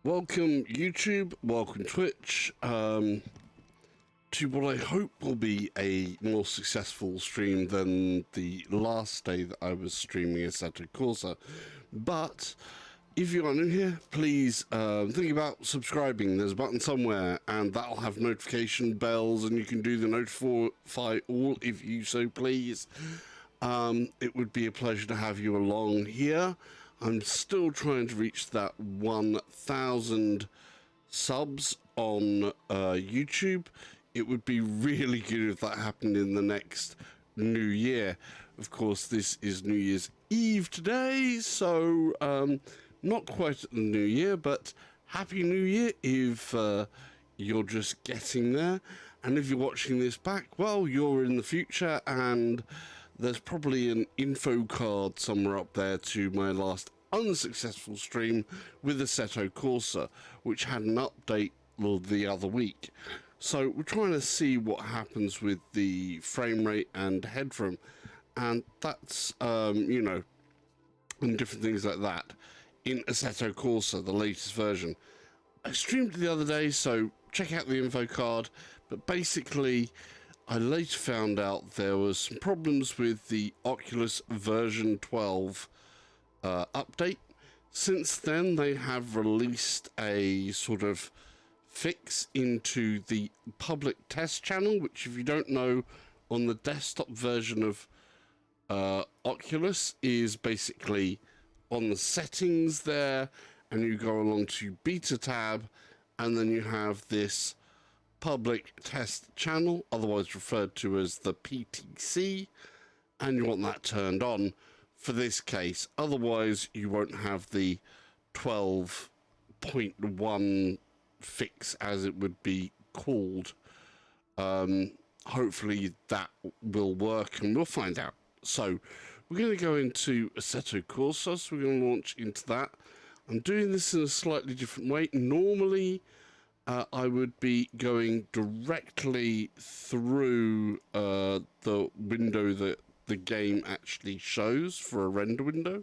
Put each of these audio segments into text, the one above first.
Welcome YouTube, welcome Twitch, to what I hope will be a more successful stream than the last day that I was streaming Assetto Corsa. But if you are new here, please think about subscribing. There's a button somewhere and that'll have notification bells and you can do the notify all if you so please. It would be a pleasure to have you along here. I'm still trying to reach that 1,000 subs on YouTube. It would be really good if that happened in the next New Year. Of course, this is New Year's Eve today, so not quite at the New Year, but Happy New Year if you're just getting there. And if you're watching this back, well, you're in the future, and there's probably an info card somewhere up there to my last unsuccessful stream with Assetto Corsa, which had an update the other week. So we're trying to see what happens with the frame rate and headroom, and that's, you know, and different things like that in Assetto Corsa, the latest version. I streamed it the other day, so check out the info card, but basically I later found out there was some problems with the Oculus version 12 update. Since then, they have released a sort of fix into the public test channel, which, if you don't know, on the desktop version of Oculus is basically on the settings there, and you go along to beta tab, and then you have this public test channel, otherwise referred to as the PTC, and you want that turned on for this case. Otherwise you won't have the 12.1 fix, as it would be called. Hopefully that will work, and we'll find out. So we're going to go into Assetto Corsa, so we're going to launch into that. I'm doing this in a slightly different way. Normally I would be going directly through the window that the game actually shows for a render window,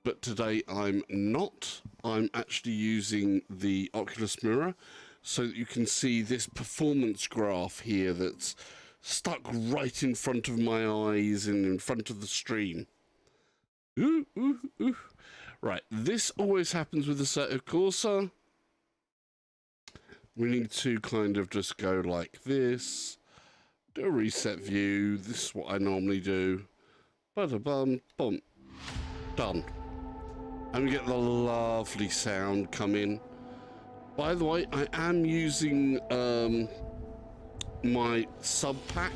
but today I'm not. I'm actually using the Oculus mirror so that you can see this performance graph here that's stuck right in front of my eyes and in front of the stream. Ooh, ooh, ooh. Right, this always happens with the Assetto Corsa. We need to kind of just go like this, do a reset view. This is what I normally do. Bada-bum, bum, done. And we get the lovely sound come in. By the way, I am using my sub pack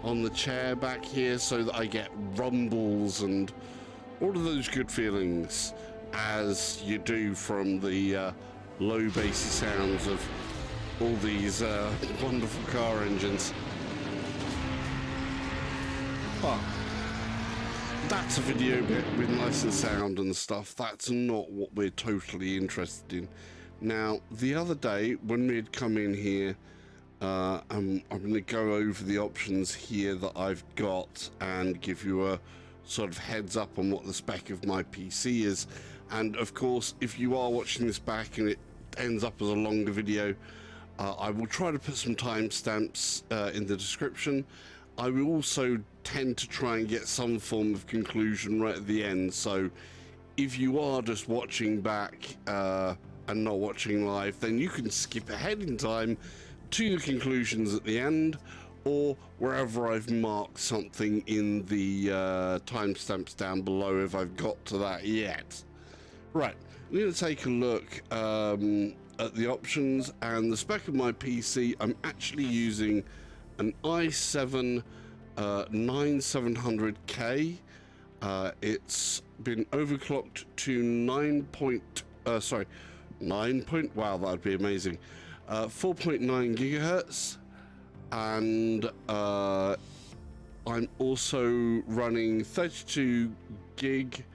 on the chair back here so that I get rumbles and all of those good feelings, as you do from the low bassy sounds of all these wonderful car engines. But that's a video bit with licensed sound and stuff. That's not what we're totally interested in. Now, the other day when we'd come in here, I'm going to go over the options here that I've got and give you a sort of heads up on what the spec of my PC is. And of course, if you are watching this back and it ends up as a longer video, I will try to put some timestamps in the description. I will also tend to try and get some form of conclusion right at the end, so if you are just watching back and not watching live, then you can skip ahead in time to the conclusions at the end, or wherever I've marked something in the timestamps down below if I've got to that yet. Right, I'm going to take a look at the options and the spec of my PC. I'm actually using an i7 9700K. It's been overclocked to 9 wow, that'd be amazing, 4.9 gigahertz, and I'm also running 32 gig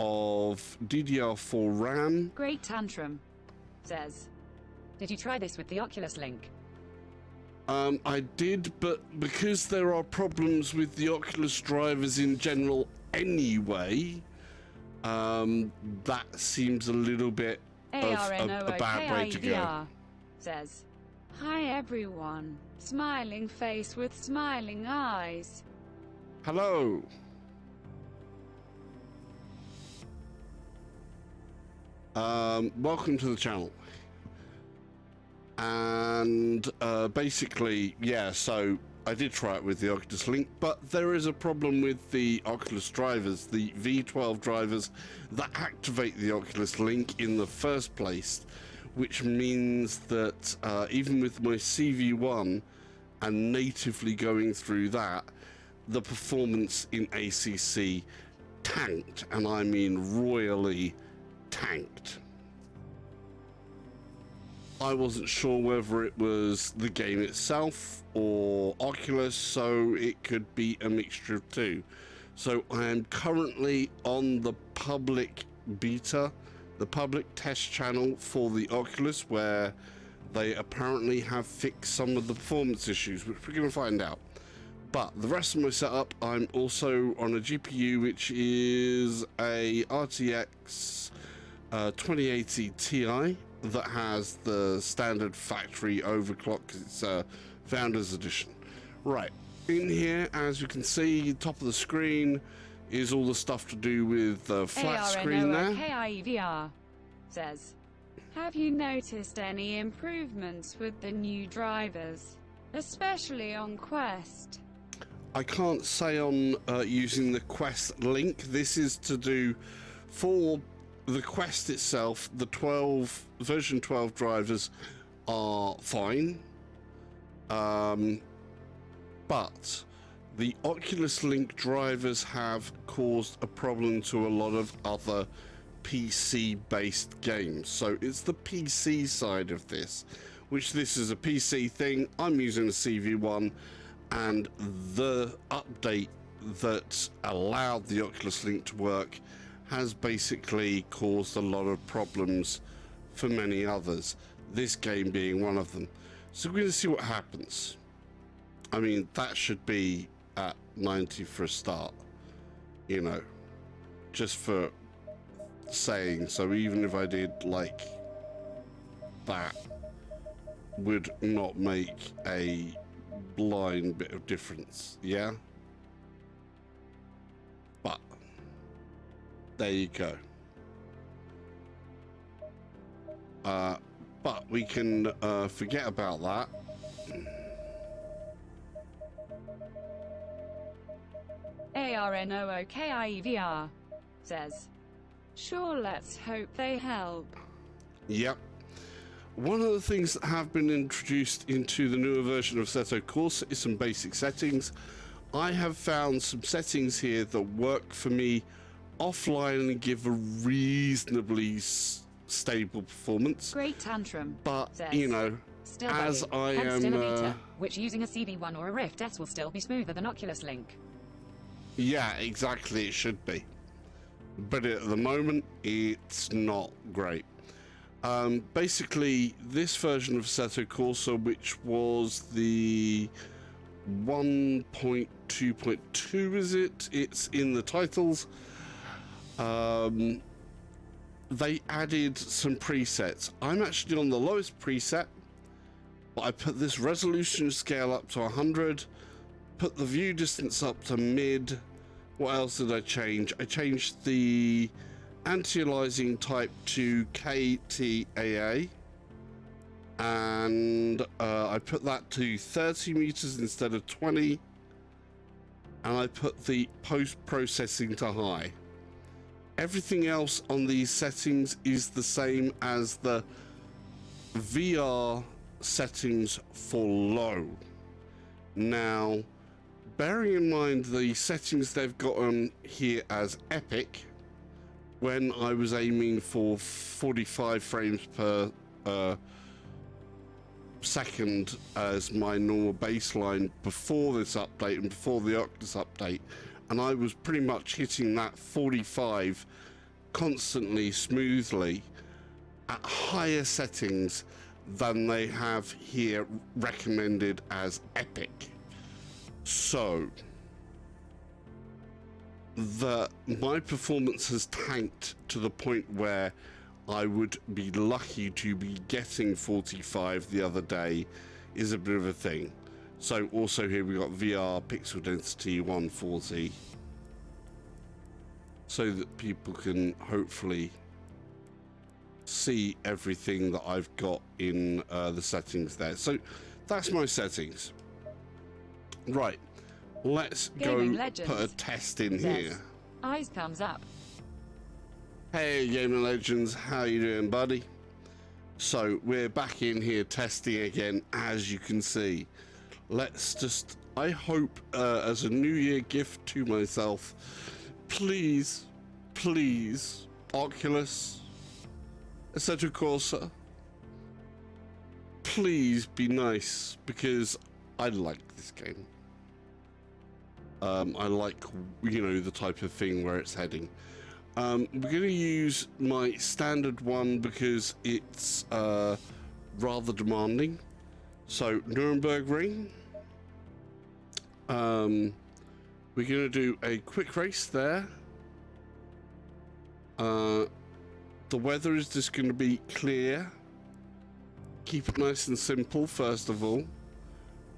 of DDR4 RAM. Great tantrum says, did you try this with the Oculus Link? I did, but because there are problems with the Oculus drivers in general anyway, that seems a little bit a bad way to go. ARNOOKIVR says, "Hi everyone, smiling face with smiling eyes." Hello. Welcome to the channel. And basically, yeah, so I did try it with the Oculus Link, but there is a problem with the Oculus drivers, the V12 drivers that activate the Oculus Link in the first place, which means that even with my CV1 and natively going through that, the performance in ACC tanked, and I mean royally tanked. I wasn't sure whether it was the game itself or Oculus, so it could be a mixture of two. So I am currently on the public beta, the public test channel for the Oculus, where they apparently have fixed some of the performance issues, which we're going to find out. But the rest of my setup, I'm also on a GPU which is a RTX 2080 Ti that has the standard factory overclock because it's a Founders Edition. Right, in here, as you can see, top of the screen is all the stuff to do with the flat screen there. ARNOOKIVR says, "Have you noticed any improvements with the new drivers, especially on Quest?" I can't say on using the Quest Link. This is to do for the Quest itself. The version 12 drivers are fine, but the Oculus Link drivers have caused a problem to a lot of other PC-based games. So it's the PC side of this, which this is a PC thing. I'm using a CV1, and the update that allowed the Oculus Link to work has basically caused a lot of problems for many others, this game being one of them. So we're going to see what happens. I mean, that should be at 90 for a start, you know, just for saying. So even if I did like that, would not make a blind bit of difference, yeah? But there you go. But we can forget about that. ARNOOKIVR says, "Sure, let's hope they help." Yep. One of the things that have been introduced into the newer version of Assetto Corsa is some basic settings. I have found some settings here that work for me offline and give a reasonably stable performance. Great Tantrum But, says, you know, "Still as buggy, I and am... still a beta, which using a CV1 or a Rift S will still be smoother than Oculus Link." yeah, exactly, it should be. But at the moment, it's not great. Basically, this version of Assetto Corsa, which was the 1.2.2, is it? It's in the titles. They added some presets. I'm actually on the lowest preset, but I put this resolution scale up to 100, put the view distance up to mid. What else did I change? I changed the anti-aliasing type to KTAA, and I put that to 30 meters instead of 20, and I put the post-processing to high. Everything else on these settings is the same as the VR settings for low. Now, bearing in mind the settings they've got on here as epic, when I was aiming for 45 frames per second as my normal baseline before this update and before the Oculus update, and I was pretty much hitting that 45 constantly, smoothly, at higher settings than they have here recommended as epic. So my performance has tanked to the point where I would be lucky to be getting 45 the other day is a bit of a thing. So also here we got VR pixel density 140, so that people can hopefully see everything that I've got in the settings there. So that's my settings. Right, let's Gaming go Legends put a test in says, here. Eyes thumbs up. Hey Gaming Legends, how you doing, buddy? So we're back in here testing again, as you can see. Let's just, I hope as a New Year gift to myself, please, please, Oculus, Assetto Corsa, please be nice, because I like this game. I like, you know, the type of thing where it's heading. We're going to use my standard one because it's rather demanding. So Nürburgring. We're going to do a quick race there. The weather is just going to be clear. Keep it nice and simple, first of all.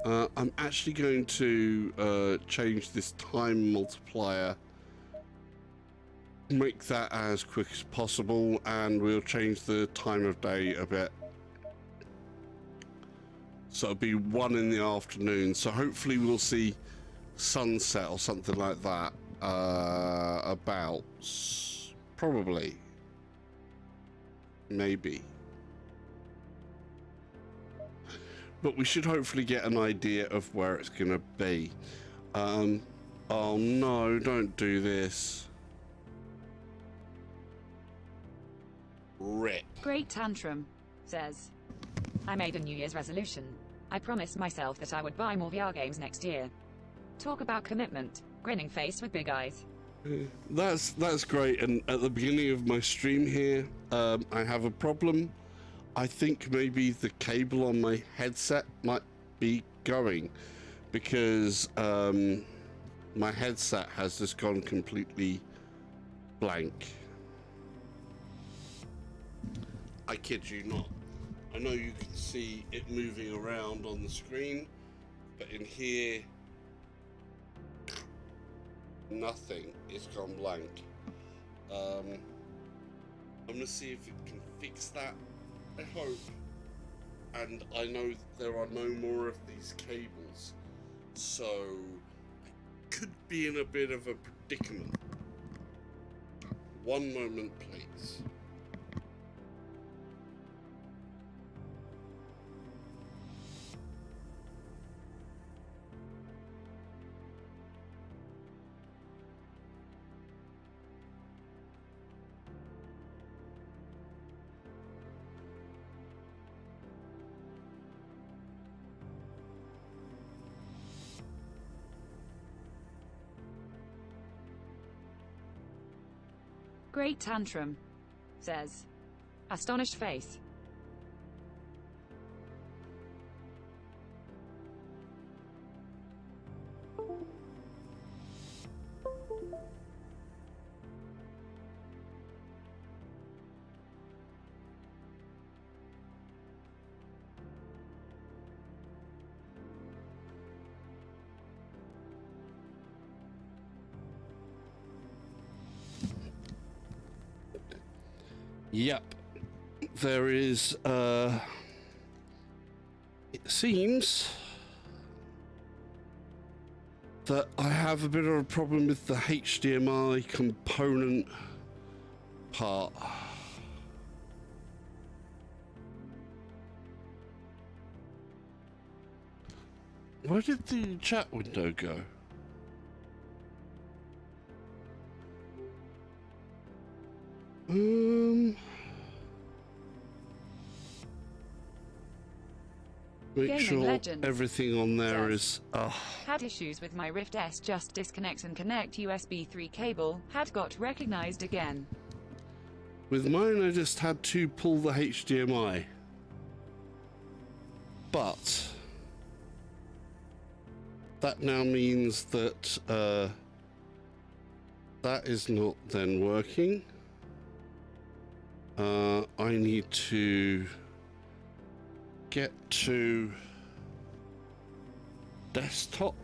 I'm actually going to change this time multiplier, make that as quick as possible, and we'll change the time of day a bit. So it'll be 1 in the afternoon. So hopefully we'll see sunset or something like that about probably, maybe. But we should hopefully get an idea of where it's going to be. Oh no, don't do this. Rip. Great Tantrum says, I made a New Year's resolution. I promised myself that I would buy more VR games next year. Talk about commitment. Grinning face with big eyes. That's great. And at the beginning of my stream here, I have a problem. I think maybe the cable on my headset might be going, because my headset has just gone completely blank. I kid you not. I know you can see it moving around on the screen, but in here, nothing. It's gone blank. I'm gonna see if it can fix that. I hope. And I know there are no more of these cables, so I could be in a bit of a predicament. One moment, please. Great Tantrum says, astonished face. Yep, there is, it seems that I have a bit of a problem with the HDMI component part. Where did the chat window go? Make Gaming sure Legends everything on there says, is. Had issues with my Rift S, just disconnect and connect USB 3 cable, had got recognized again. With mine, I just had to pull the HDMI. But that now means that that is not then working. I need to get to desktop.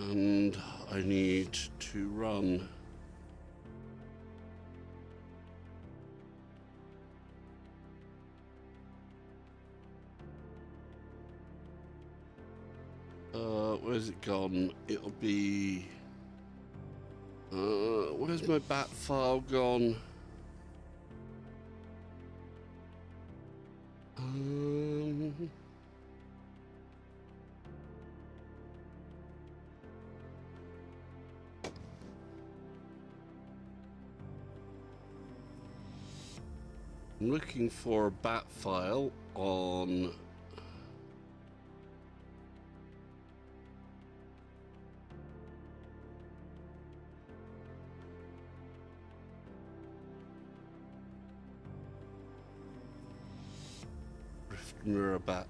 And I need to run where's it gone? It'll be where's my bat file gone? I'm looking for a bat file on Rift Mirror Bat.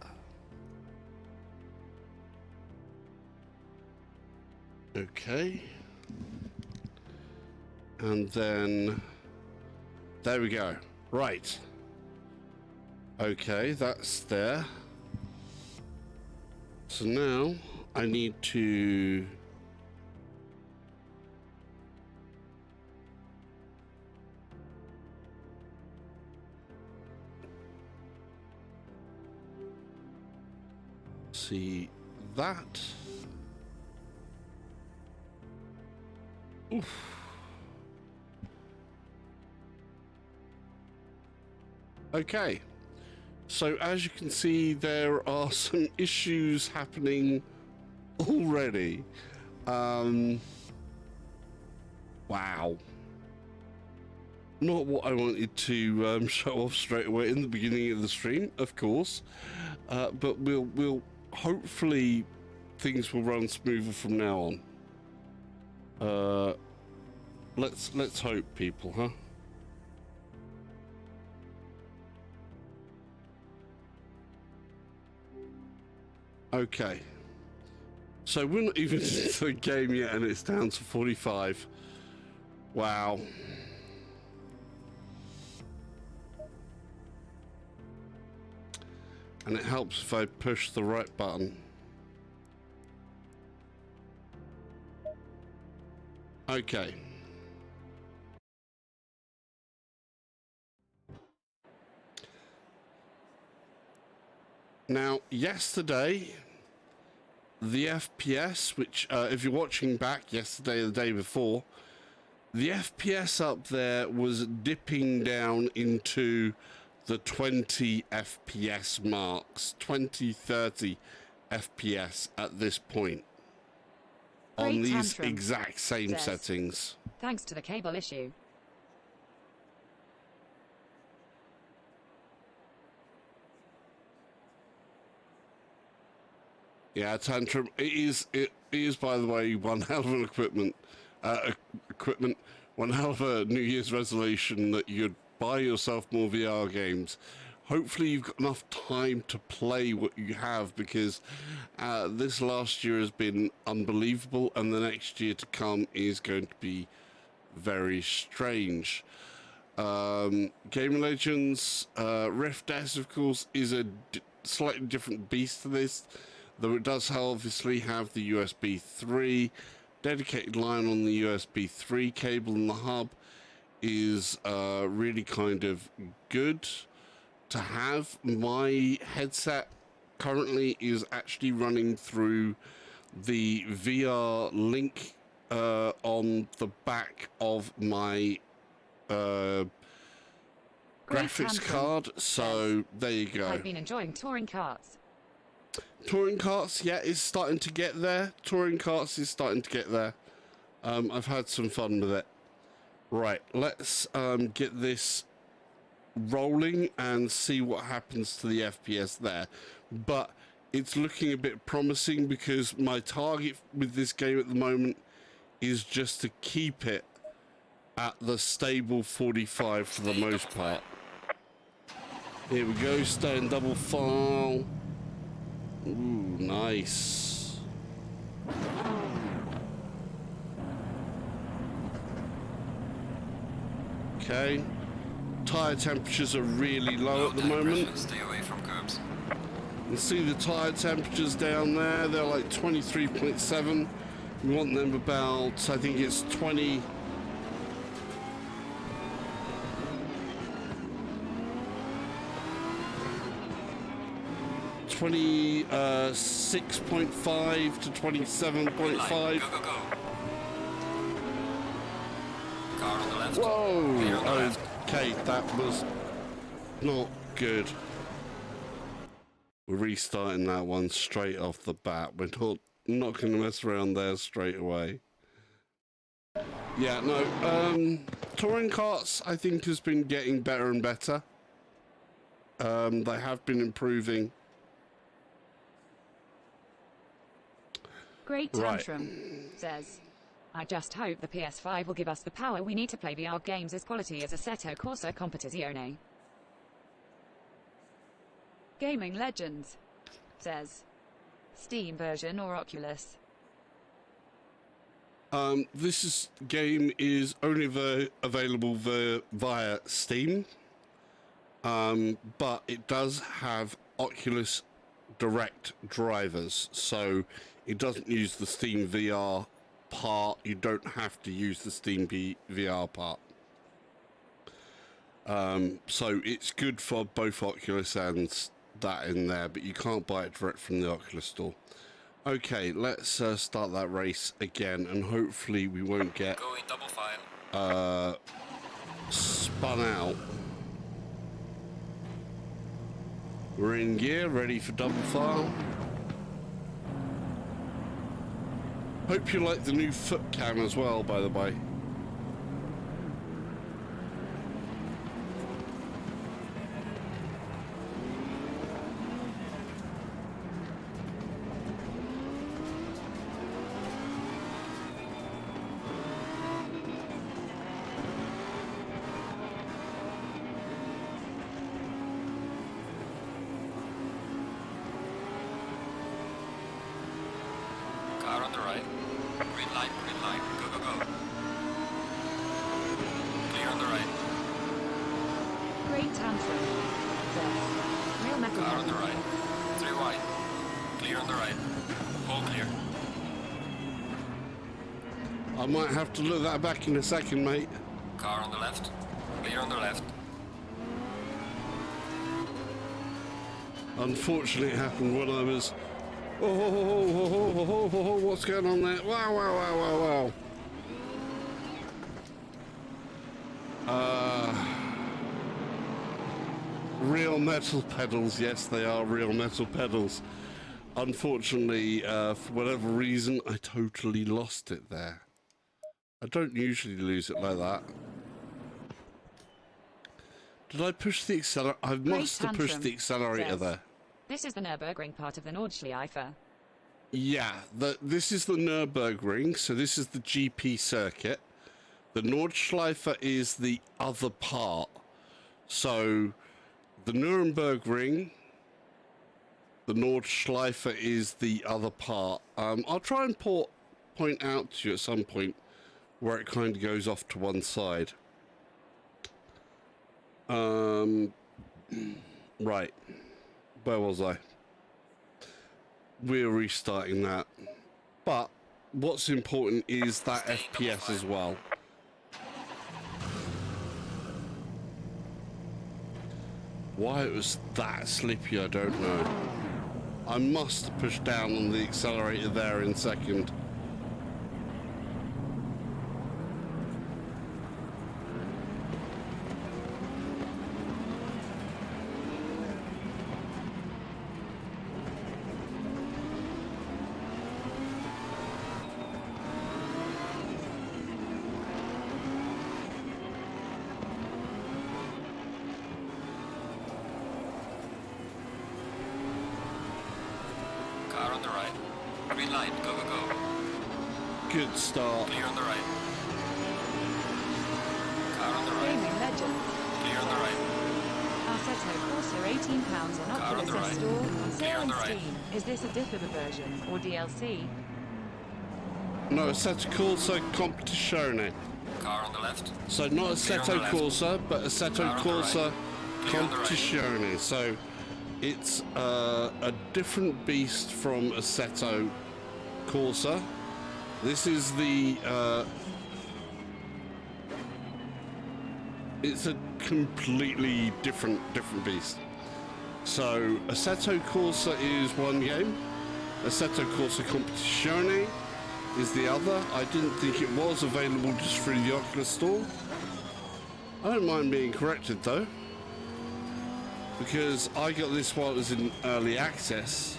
Okay. And then there we go. Right. Okay, that's there. So now I need to see that. Oof. Okay, so as you can see, there are some issues happening already. Wow. Not what I wanted to show off straight away in the beginning of the stream, of course, but we'll hopefully things will run smoother from now on. Let's hope, people, huh? Okay, so we're not even into the game yet and it's down to 45. Wow. And it helps if I push the right button. Okay. Now, yesterday, the FPS, which if you're watching back yesterday or the day before, the FPS up there was dipping down into the 20 FPS marks, 20, 30 FPS at this point on these exact same settings. Thanks to the cable issue. Yeah, Tantrum. It is, by the way, one hell of an one hell of a New Year's resolution that you'd buy yourself more VR games. Hopefully you've got enough time to play what you have, because this last year has been unbelievable and the next year to come is going to be very strange. Game Legends, Rift S, of course, is a slightly different beast to this, though it does obviously have the USB 3. Dedicated line on the USB 3 cable, and the hub is really kind of good to have. My headset currently is actually running through the VR Link on the back of my graphics card, so there you go. I've been enjoying touring carts. Touring carts, yeah, is starting to get there. Touring carts is starting to get there. I've had some fun with it. Right, let's get this rolling and see what happens to the FPS there. But it's looking a bit promising, because my target with this game at the moment is just to keep it at the stable 45 for the most part. Here we go, stay in double file. Ooh, nice. Okay. Tire temperatures are really low at the moment. Stay away from curbs. You can see the tire temperatures down there. They're like 23.7. We want them about, I think it's 20. 26.5 to 27.5. Go, go, go. Car on the left. Whoa! Clear on the left. Okay, that was not good. We're restarting that one straight off the bat. We're not going to mess around there straight away. Yeah, no. Touring carts, I think, has been getting better and better. They have been improving. Great Tantrum says, I just hope the PS5 will give us the power we need to play VR games as quality as Assetto Corsa Competizione. Gaming Legends says, Steam version or Oculus? This game is only available via Steam, but it does have Oculus Direct drivers, so it doesn't use the Steam VR part. You don't have to use the Steam VR part. So it's good for both Oculus and that in there, but you can't buy it direct from the Oculus store. Okay, let's start that race again, and hopefully we won't get Going double file. spun out. We're in gear, ready for double file. Hope you like the new foot cam as well, by the way. Car on the right. Green light, green light. Go, go, go. Clear on the right. Great Tantrum says, Real Metal Car on the Heavy. right. 3 wide. Clear on the right. All clear. I might have to look that back in a second, mate. Car on the left. Clear on the left. Unfortunately, it happened when I was... Oh, what's going on there? Wow. Real metal pedals. Yes, they are real metal pedals. Unfortunately, for whatever reason, I totally lost it there. I don't usually lose it like that. Did I push the accelerator? I must have pushed the accelerator says, there. This is the Nürburgring part of the Nordschleife. Yeah, this is the Nürburgring, so this is the GP circuit. The Nordschleife is the other part. So the Nürburgring, the Nordschleife is the other part. I'll try and point out to you at some point where it kind of goes off to one side. Right. Where was I? We're restarting that. But what's important is that FPS as well. Why it was that slippy, I don't know. I must have pushed down on the accelerator there in second. Car on the right. Green light. Go, go, go. Good start. Clear on the right. Car on the right. Gaming Legends Clear on the right. Assetto Corsa £18 on Car on Oculus the Quest right. Store, on Clear sale on on the right. Steam. Is this a different version or DLC? No, Assetto Corsa Competizione. Car on the left. So not Assetto left. Corsa, but Assetto Car on the Corsa right. Clear on the right. Competizione. So it's a different beast from Assetto Corsa. This is the it's a completely different beast. So Assetto Corsa is one game, Assetto Corsa Competizione is the other. I didn't think it was available just through the Oculus Store. I don't mind being corrected though, because I got this while it was in early access.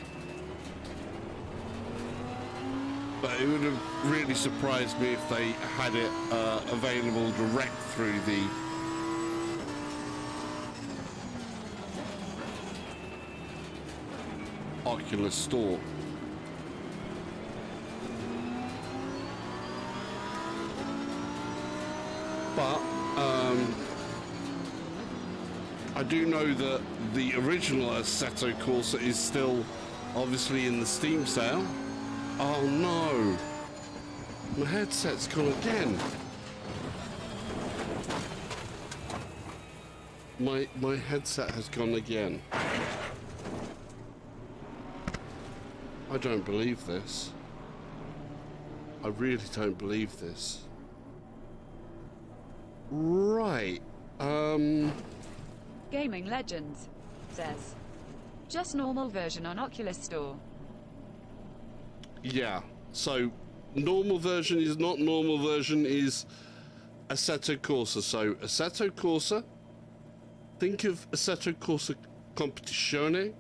But it would have really surprised me if they had it available direct through the Oculus Store. But I do know that the original Assetto Corsa is still obviously in the Steam sale. Oh no! My headset's gone again. My headset has gone again. I don't believe this. I really don't believe this. Right. Gaming Legends says, just normal version on Oculus Store. Yeah. So normal version is not normal version is Assetto Corsa. So Assetto Corsa, think of Assetto Corsa Competizione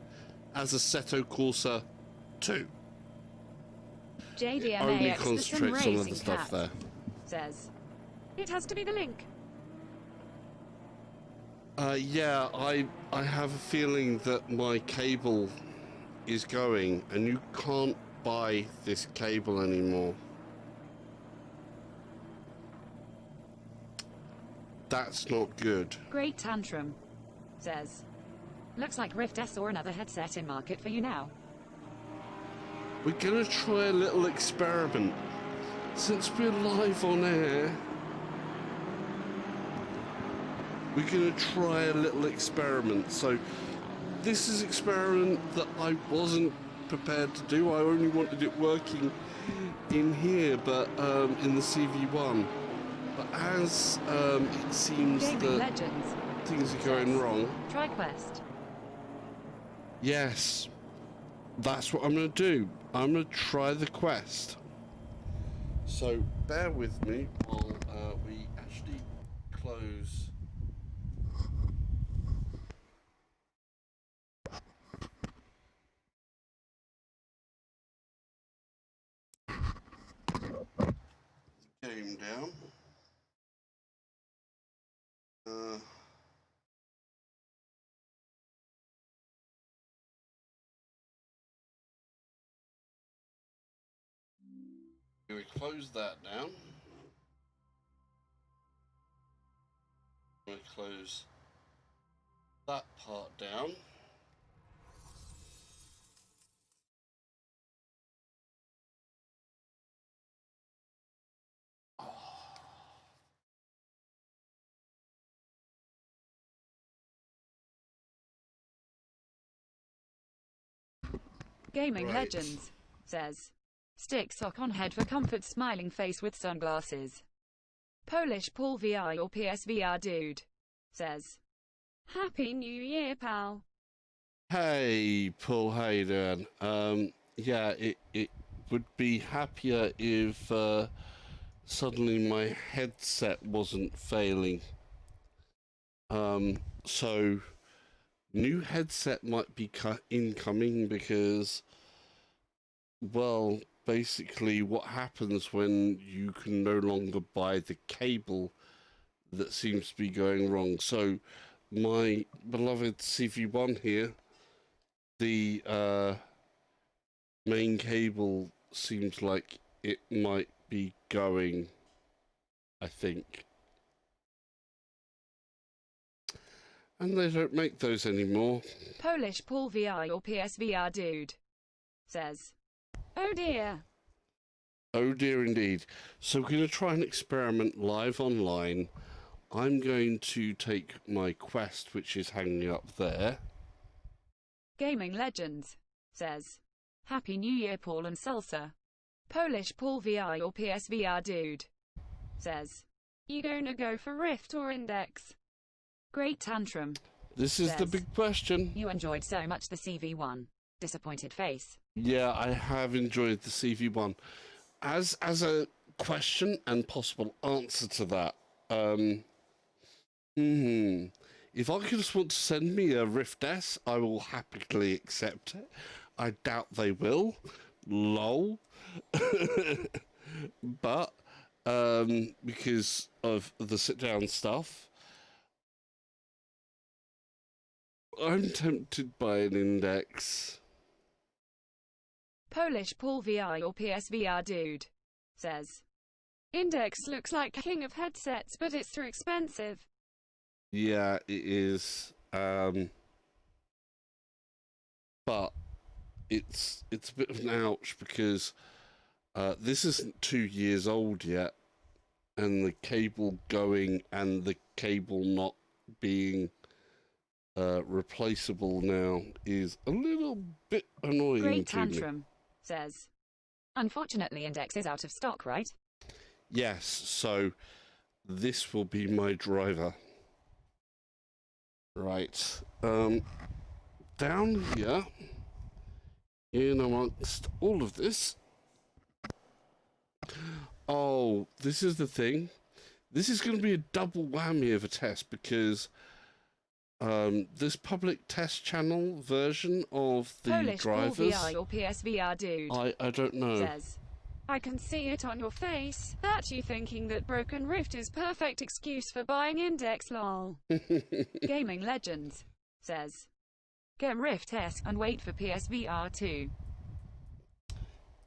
as Assetto Corsa 2. JDMA Only X the Sim concentrates on Racing other stuff Cat there. says, it has to be the link. Yeah, I have a feeling that my cable is going and you can't buy this cable anymore. That's not good. Great Tantrum says, looks like Rift S or another headset in market for you now. We're gonna try a little experiment. Since we're live on air, we're gonna try a little experiment. So this is an experiment that I wasn't prepared to do. I only wanted it working in here, but in the CV1. But as it seems Gaming that Legends things are going wrong. Try Quest. Yes, that's what I'm gonna do. I'm gonna try the Quest. So bear with me while we actually close. Game down. We close that down. We close that part down. Gaming Right. Legends says, stick sock on head for comfort, smiling face with sunglasses. Polish Paul VR or PSVR dude says, Happy New Year, pal. Hey, Paul, how you doing? Yeah, it would be happier if suddenly my headset wasn't failing. So new headset might be incoming because, well, basically what happens when you can no longer buy the cable that seems to be going wrong. So my beloved CV1 here, the main cable seems like it might be going, I think. And they don't make those anymore. Polish Paul VI or PSVR dude says, "Oh dear." Oh dear indeed. So we're going to try an experiment live online. I'm going to take my Quest, which is hanging up there. Gaming Legends says, "Happy New Year, Paul and Salsa." Polish Paul VI or PSVR dude says, "You gonna go for Rift or Index?" Great Tantrum This is the says, big question. "You enjoyed so much the CV1. Disappointed face." Yeah, I have enjoyed the CV1. As a question and possible answer to that, if Oculus want to send me a Rift S, I will happily accept it. I doubt they will. Lol. But because of the sit-down stuff, I'm tempted by an Index. Polish Paul VI or PSVR dude says, "Index looks like king of headsets, but it's too expensive." Yeah, it is. But it's a bit of an ouch because this isn't 2 years old yet, and the cable going and the cable not being replaceable now is a little bit annoying Great to me. Tantrum says, "Unfortunately, Index is out of stock, right?" Yes, so this will be my driver. Right. Down here, in amongst all of this. Oh, this is the thing. This is going to be a double whammy of a test because this public test channel version of the Polish drivers, Paul VI or PSVR dude I don't know. says, "I can see it on your face that you thinking that broken Rift is perfect excuse for buying Index, lol." Gaming Legends says, "Get Rift S and wait for PSVR 2.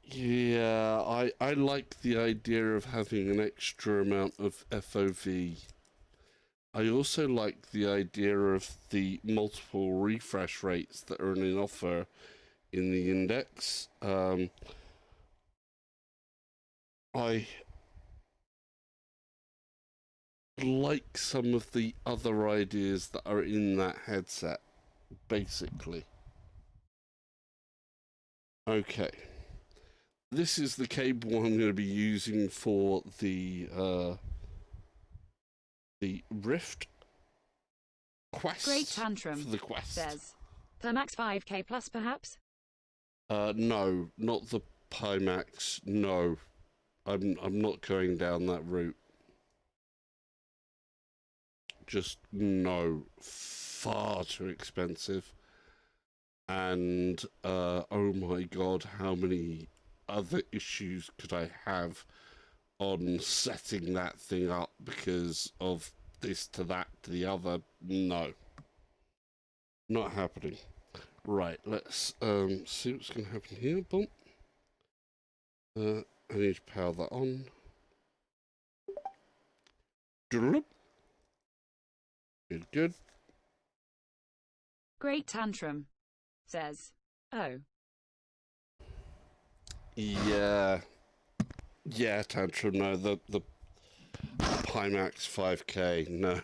Yeah, I like the idea of having an extra amount of FOV. I also like the idea of the multiple refresh rates that are in offer in the Index. I like some of the other ideas that are in that headset, basically. Okay. This is the cable I'm going to be using for the Rift Quest. Great Tantrum for the Quest. says, "Thermax 5K plus perhaps?" No, not the Pimax. No, I'm not going down that route. Just no, far too expensive. And oh my god, how many other issues could I have on setting that thing up because of this to that to the other? No, not happening. Right, let's see what's going to happen here. Boom. I need to power that on. Good, good. Great Tantrum says, "Oh." Yeah, Tantrum. No, the Pimax 5K. No.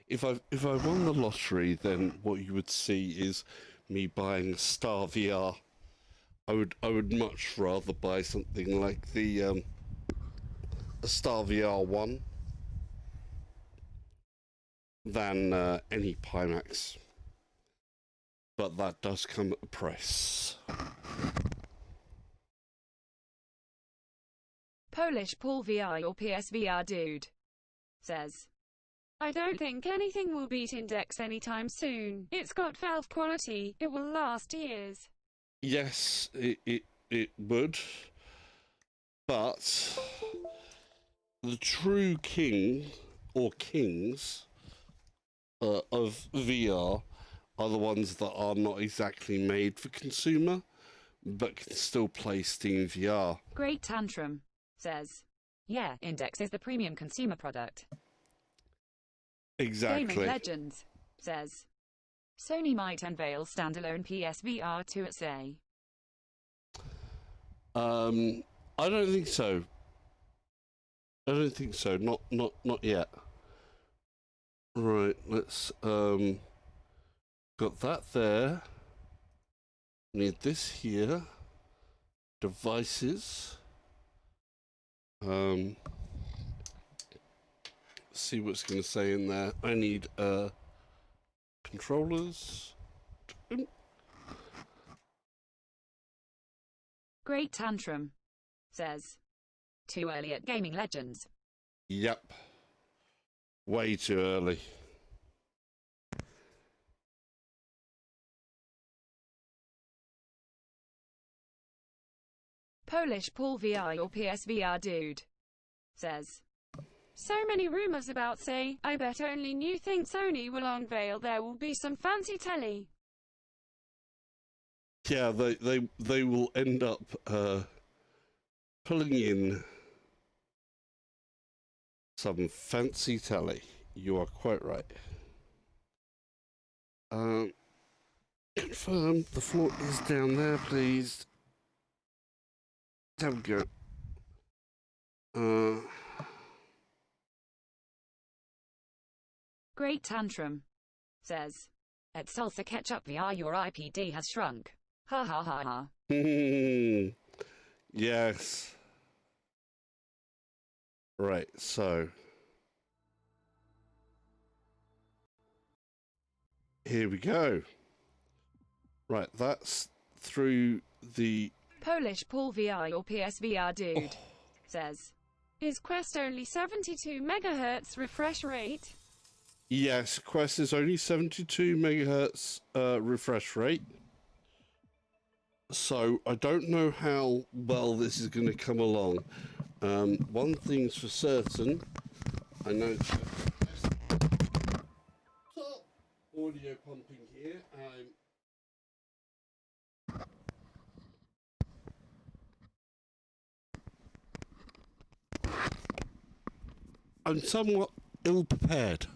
If I won the lottery, then what you would see is me buying a Star VR. I would much rather buy something like the a Star VR 1 than any Pimax. But that does come at a price. Polish Paul VI or PSVR dude says, "I don't think anything will beat Index anytime soon. It's got valve quality. It will last years." Yes, it would. But the true king or kings of VR are the ones that are not exactly made for consumer, but can still play Steam VR. Great Tantrum says, "Yeah, Index is the premium consumer product." Exactly. Gaming Legends says, Sony might unveil standalone PSVR 2 at say. I don't think so. I don't think so. Not yet. Right, let's got that there. Need this here. Devices. See what's going to say in there. I need controllers. Great tantrum, says, too early at Gaming Legends. Yep. Way too early. Polish Paul VR or PSVR dude, says, so many rumors about say, I bet only you think Sony will unveil there will be some fancy telly. Yeah, they will end up pulling in some fancy telly. You are quite right. Confirm the floor is down there, please. There we go. Great tantrum, says, at Salsa Ketchup VR your IPD has shrunk. Ha ha ha ha. Yes. Right, so here we go. Right, that's through the Polish Paul VR or PSVR dude, says, is Quest only 72 megahertz refresh rate? Yes, Quest is only 72 megahertz refresh rate. So I don't know how well this is going to come along. One thing's for certain, I know top audio pumping here. I'm somewhat ill prepared.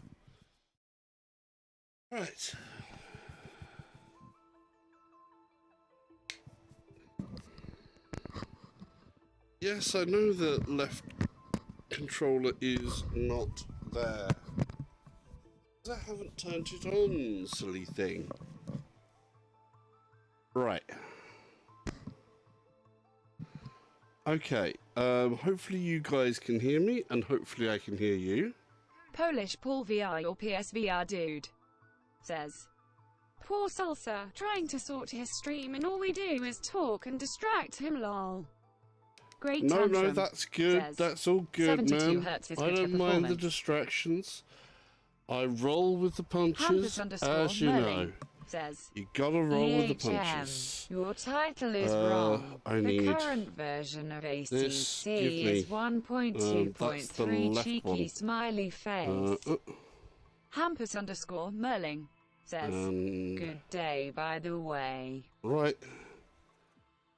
Right. Yes, I know the left controller is not there. I haven't turned it on, silly thing. Right. Okay, hopefully you guys can hear me, and hopefully I can hear you. Polish Paul VR or PSVR dude, says, poor Salsa, trying to sort his stream and all we do is talk and distract him lol. Great tantrum, No, that's good. says, that's all good, man. Hertz is I don't mind the distractions. I roll with the punches, as you know. Says, You gotta roll with the punches. Your title is wrong. I the need current version of ACC this. Give me, is 1.2.3 cheeky one. smiley face. Hampus _ Merling says, good day by the way.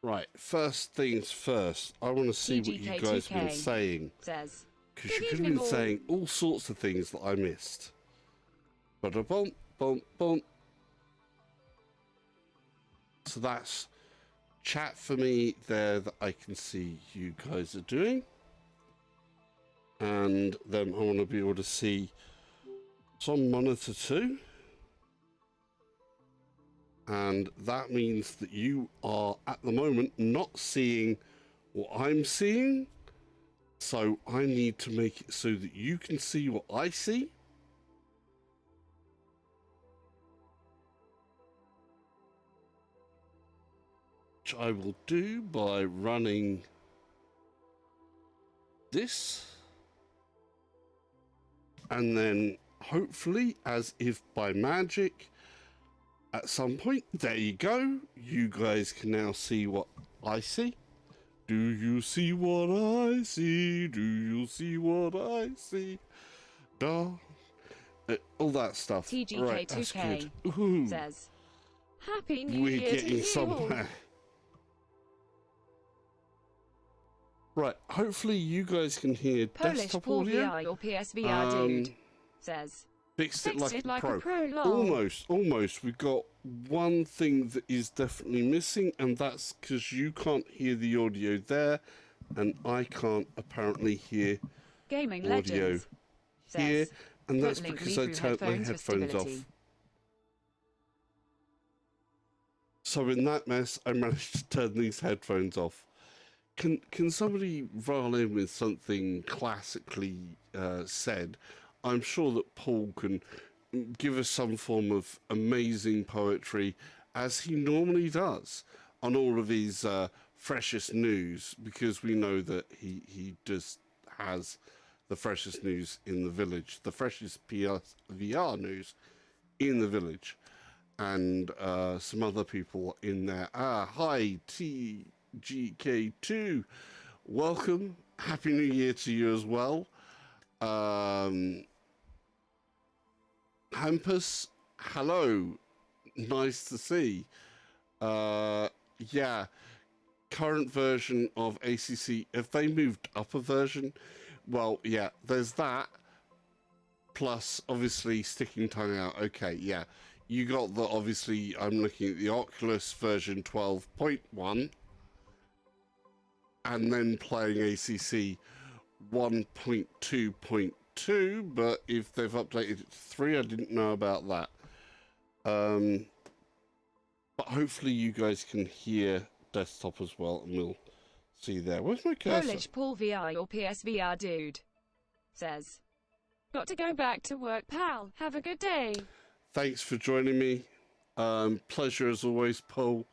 Right, first things first. I want to see what you guys have been saying. Says, because you could have been saying all sorts of things that I missed. Ba-da-bump, bump, bump. So that's chat for me there that I can see you guys are doing. And then I want to be able to see it's on monitor too. And that means that you are at the moment not seeing what I'm seeing. So I need to make it so that you can see what I see. Which I will do by running this. And then hopefully, as if by magic, at some point, there you go. You guys can now see what I see. Do you see what I see? Do you see what I see? All that stuff. TGK2K right, that's good. Ooh, says, Happy New Year we're getting to somewhere. Right, hopefully you guys can hear Polish desktop Paul audio. VR or PSVR dude says, Fixed it Fixed like a pro. Lol. Almost. We've got one thing that is definitely missing, and that's because you can't hear the audio there, and I can't apparently hear Gaming audio Legends here, says, and that's link because me I through turned my headphones for headphones off. stability. So in that mess, I managed to turn these headphones off. Can somebody roll in with something classically said? I'm sure that Paul can give us some form of amazing poetry, as he normally does on all of his freshest news, because we know that he just has the freshest news in the village, the freshest VR news in the village, and some other people in there. Hi, TGK2. Welcome. Happy New Year to you as well. Hampus, hello. Nice to see. Yeah, current version of ACC. Have they moved up a version? Well, yeah, there's that. Plus, obviously, sticking tongue out. Okay, yeah. You got the, obviously, I'm looking at the Oculus version 12.1. And then playing ACC 1.2.2, but if they've updated it to 3, I didn't know about that. But hopefully you guys can hear desktop as well, and we'll see there. Where's my cursor? Polish Paul VR or PSVR dude says, got to go back to work, pal. Have a good day. Thanks for joining me. Pleasure as always, Paul.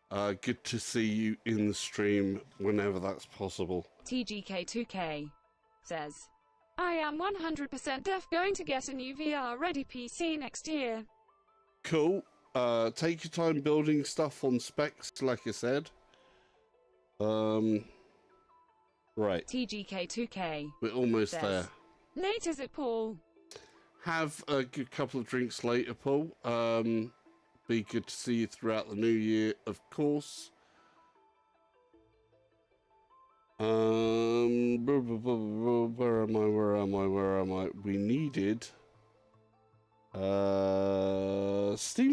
Good to see you in the stream whenever that's possible. TGK2K says, I am 100% deaf, going to get a new VR ready PC next year. Cool. Take your time building stuff on specs, like I said. Right. TGK2K We're almost says, there. late is it, Paul? Have a good couple of drinks later, Paul. Be good to see you throughout the new year, of course. Where am I? We needed Steam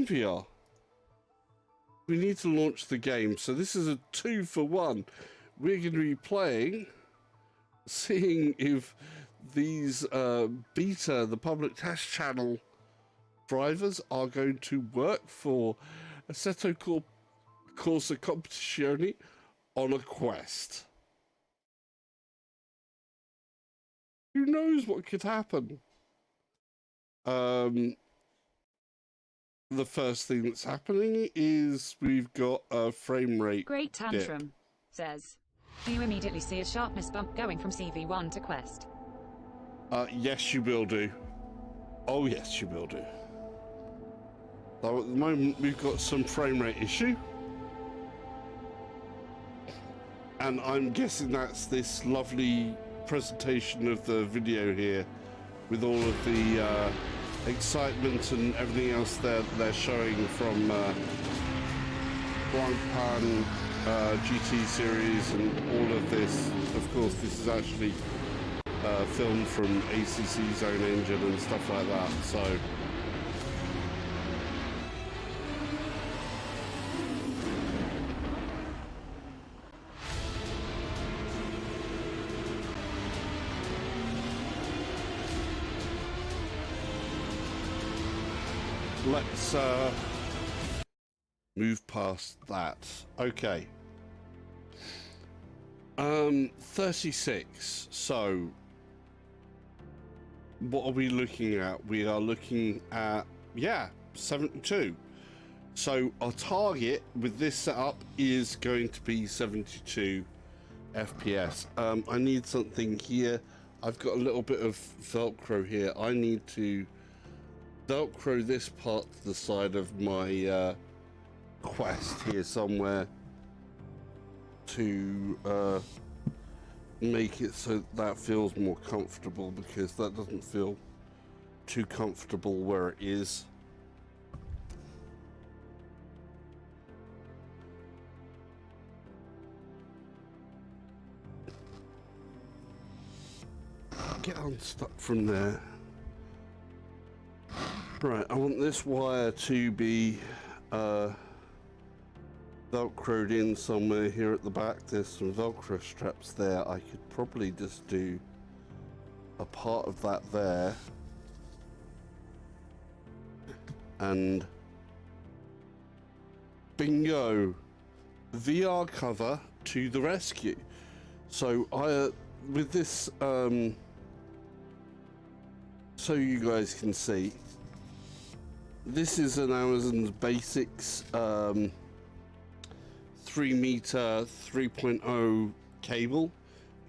VR. We need to launch the game, so this is a 2-for-1. We're going to be playing, seeing if these beta, the public test channel drivers, are going to work for Assetto Corsa Competizione on a Quest. Who knows what could happen? The first thing that's happening is we've got a frame rate Great Tantrum dip. says, you immediately see a sharpness bump going from CV1 to Quest. Yes, you will do. Oh, yes, you will do. So at the moment, we've got some frame rate issue. And I'm guessing that's this lovely presentation of the video here with all of the excitement and everything else they're showing from Francorchamps GT series and all of this. Of course, this is actually filmed from ACC's own engine and stuff like that, so let's move past that. Okay. 36. So what are we looking at? We are looking at, 72. So our target with this setup is going to be 72 FPS. I need something here. I've got a little bit of Velcro here. I need to Velcro this part to the side of my Quest here somewhere to make it so that feels more comfortable, because that doesn't feel too comfortable where it is. Get unstuck from there. Right, I want this wire to be velcroed in somewhere here at the back. There's some velcro straps there. I could probably just do a part of that there, and bingo, VR cover to the rescue. So I with this so you guys can see, this is an Amazon's Basics 3-meter 3.0 cable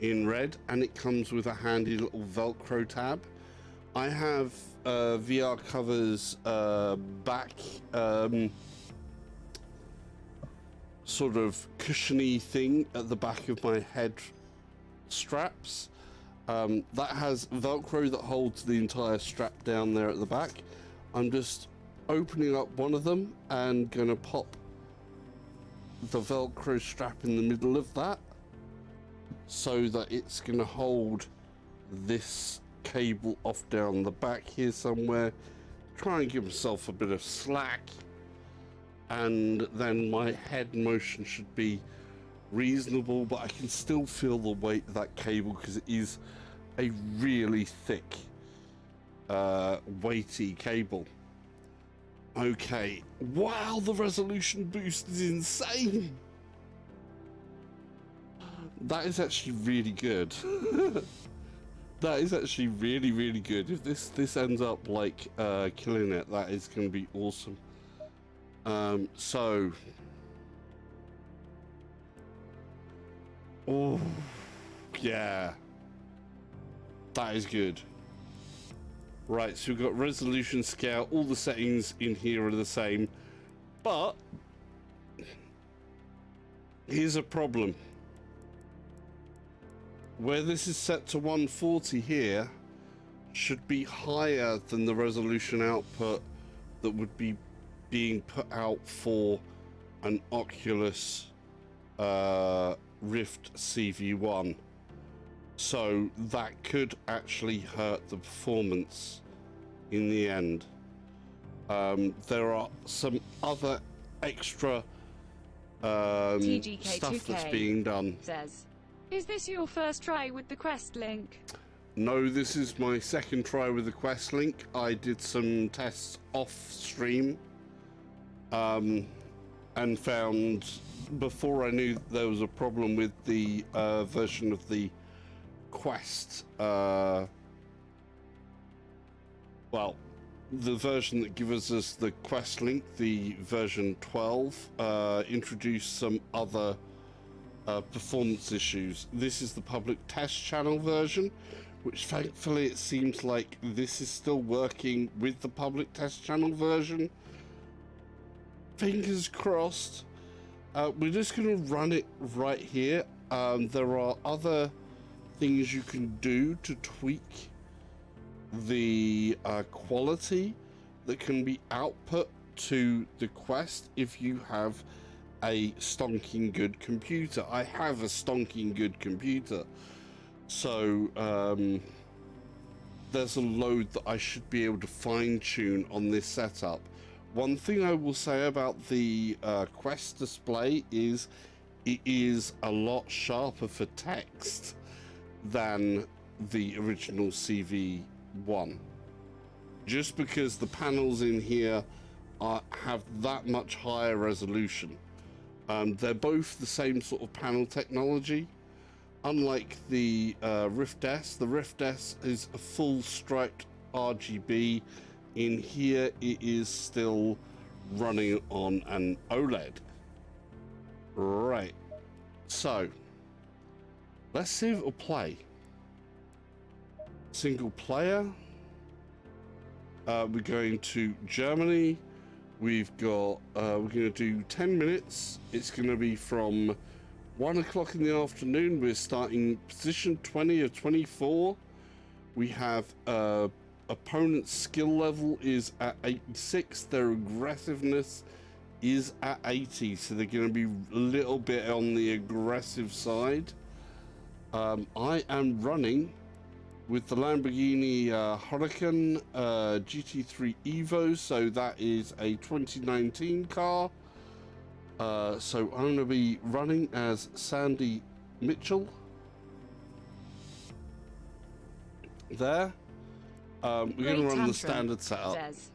in red, and it comes with a handy little Velcro tab. I have VR covers back sort of cushiony thing at the back of my head straps. That has Velcro that holds the entire strap down there at the back. I'm just opening up one of them and gonna pop the Velcro strap in the middle of that so that it's gonna hold this cable off down the back here somewhere. Try and give myself a bit of slack, and then my head motion should be reasonable, but I can still feel the weight of that cable because it is a really thick weighty cable. Okay, wow, the resolution boost is insane. That is actually really good. That is actually really, really good. If this ends up like killing it, that is going to be awesome. So, oh yeah, that is good. Right, so we've got resolution, scale, all the settings in here are the same, but here's a problem. Where this is set to 140 here should be higher than the resolution output that would be being put out for an Oculus Rift CV1. So that could actually hurt the performance in the end. There are some other extra stuff that's being done. Says, is this your first try with the Quest Link? No, this is my second try with the Quest Link. I did some tests off stream and found, before I knew there was a problem with the version of the Quest, well, the version that gives us the Quest Link, the version 12, introduced some other performance issues. This is the public test channel version, which thankfully it seems like this is still working with the public test channel version. Fingers crossed. We're just going to run it right here. There are other things you can do to tweak the quality that can be output to the Quest if you have a stonking good computer. I have a stonking good computer, so there's a load that I should be able to fine-tune on this setup. One thing I will say about the Quest display is it is a lot sharper for text than the original CV1, just because the panels in here have that much higher resolution. They're both the same sort of panel technology. Unlike the Rift S, the Rift S is a full striped RGB. In here, it is still running on an OLED. Right, so let's see if it'll play. Single player. We're going to Germany. We've got, we're going to do 10 minutes. It's going to be from 1 o'clock in the afternoon. We're starting position 20 of 24. We have opponent's skill level is at 86. Their aggressiveness is at 80. So they're going to be a little bit on the aggressive side. I am running with the Lamborghini Huracan GT3 Evo, so that is a 2019 car. So I'm going to be running as Sandy Mitchell. There. We're going to run the standard setup. Says,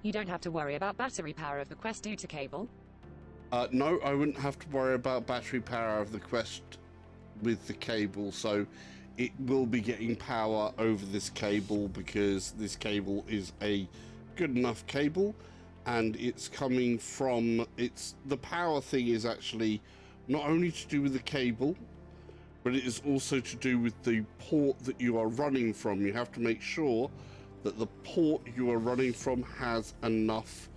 you don't have to worry about battery power of the Quest due to cable. No, I wouldn't have to worry about battery power of the Quest with the cable, so it will be getting power over this cable because this cable is a good enough cable, and it's coming from, the power thing is actually not only to do with the cable, but it is also to do with the port that you are running from. You have to make sure that the port you are running from has enough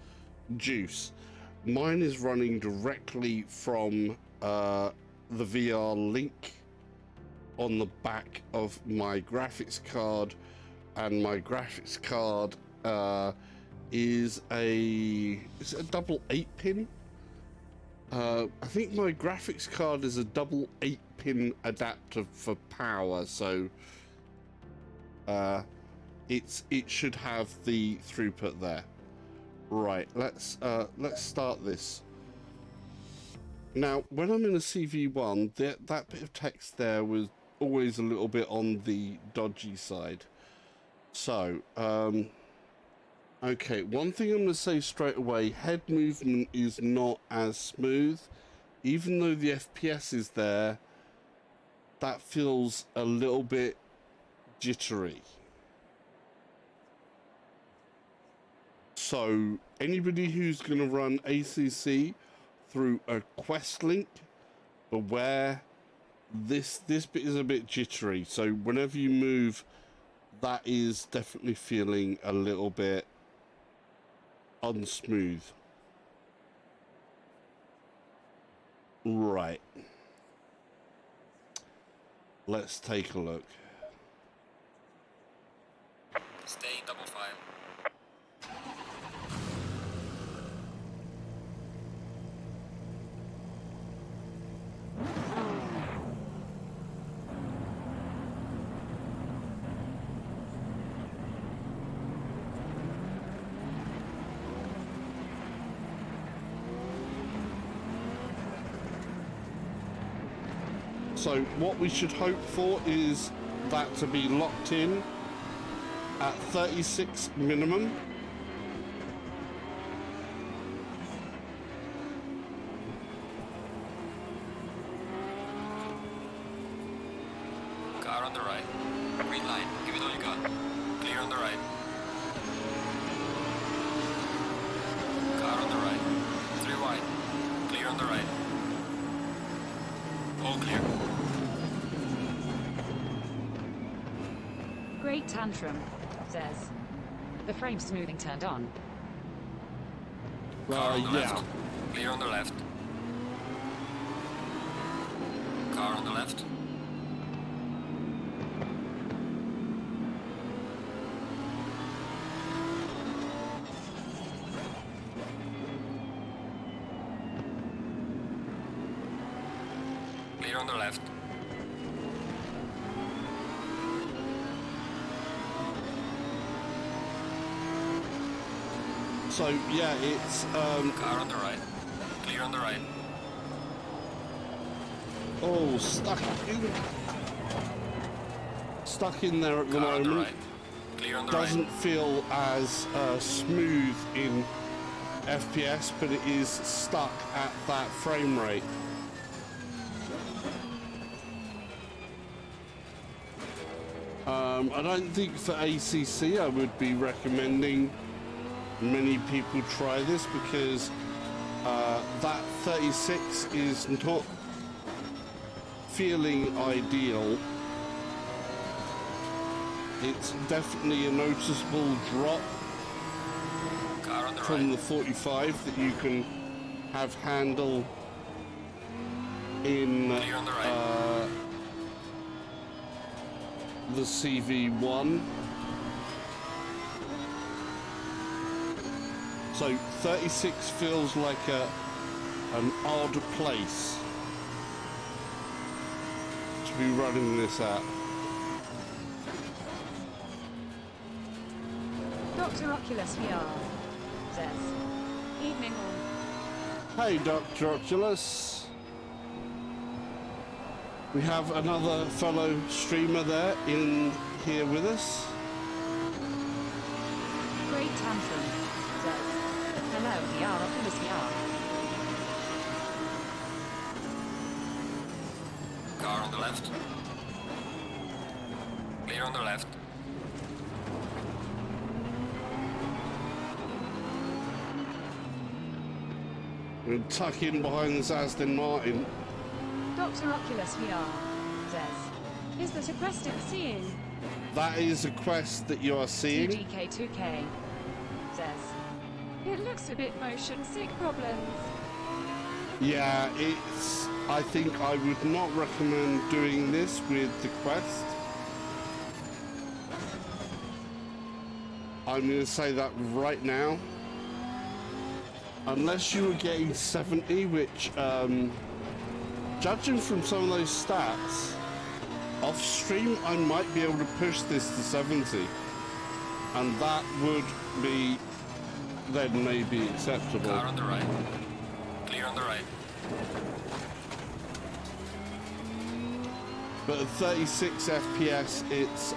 juice. Mine is running directly from the VR Link on the back of my graphics card, and my graphics card is a double 8-pin. I think my graphics card is a double 8-pin adapter for power, so it should have the throughput there. Right, let's start this. Now, when I'm in a CV1, that bit of text there was always a little bit on the dodgy side. So, okay, one thing I'm going to say straight away, head movement is not as smooth. Even though the FPS is there, that feels a little bit jittery. So, anybody who's going to run ACC through a Quest Link, beware. This bit is a bit jittery, so whenever you move, that is definitely feeling a little bit unsmooth. Right. Let's take a look. Stay in double file. So what we should hope for is that to be locked in at 36 minimum. Car on the right. Green line. Give it all you got. Clear on the right. Car on the right. 3 wide. Clear on the right. All clear. Great tantrum, says. The frame smoothing turned on. Car on the Yeah. left. Clear on the left. Car on the left. Clear on the left. So yeah, it's Car on the right. Clear on the right. oh, stuck in there at the Car on the moment. right. Clear on the Doesn't right. feel as smooth in FPS, but it is stuck at that frame rate. I don't think for ACC I would be recommending many people try this because that 36 is not feeling ideal. It's definitely a noticeable drop Car on the from right. the 45 that you can have handle in Clear on the right. the CV1. So 36 feels like an odd place to be running this at. Dr. Oculus VR says, evening all. Hey, Dr. Oculus. We have another fellow streamer there in here with us. Great Tantrum says, hello VR Oculus VR. Car on the left. Clear on the left. We'll tuck in behind this Aston Martin. Dr. Oculus VR says, is that a quest it's seeing? That is a quest that you are seeing. TGK2K says, it looks a bit motion sick problems. Yeah, I think I would not recommend doing this with the Quest. I'm going to say that right now. Unless you were getting 70, which, judging from some of those stats, off stream I might be able to push this to 70. And that would be then maybe acceptable. Car on the right. Clear on the right. But at 36 FPS, it's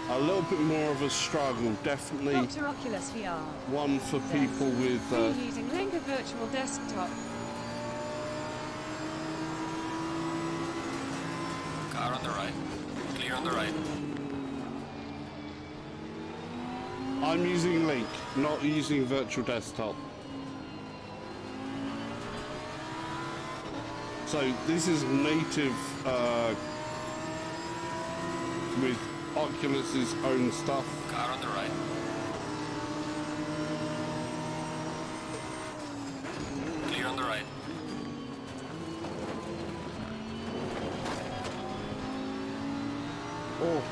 a little bit more of a struggle. Definitely Dr. Oculus VR one for people with... are you using Link a virtual desktop? Car on the right. Clear on the right. I'm using Link, not using virtual desktop. So this is native with Oculus's own stuff. Car on the right. Clear on the right. Oh.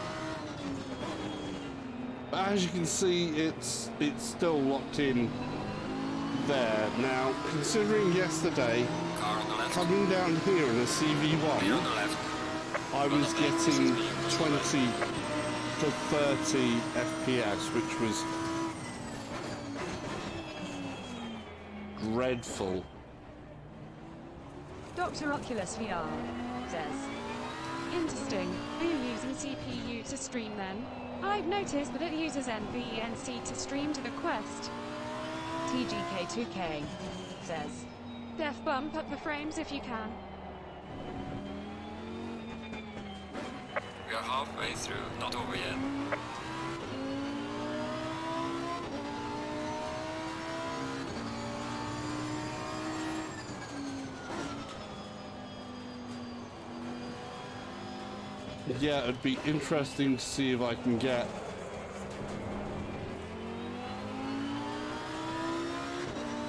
But as you can see, it's still locked in there. Now, considering yesterday, Car on the left. coming down here in a Clear on CV1, the left. I was getting 20 to 30 FPS, which was dreadful. Dr. Oculus VR says, interesting. Are you using CPU to stream then? I've noticed that it uses NVENC to stream to the Quest. TGK2K says, def bump up the frames if you can. We are halfway through, not over yet. Yeah, it'd be interesting to see if I can get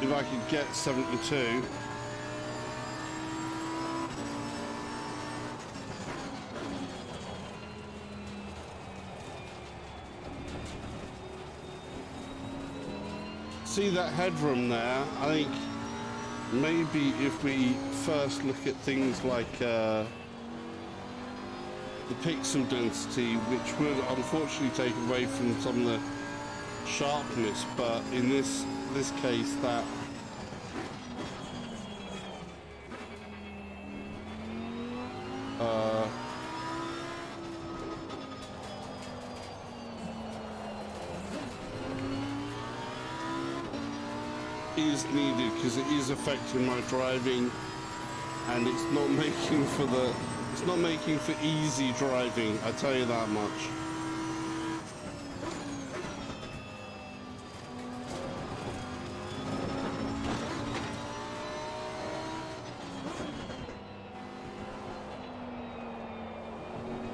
if I could get 72. See that headroom there? I think maybe if we first look at things like the pixel density, which would unfortunately take away from some of the sharpness, but in this case that is needed, because it is affecting my driving, and it's not making for easy driving, I tell you that much.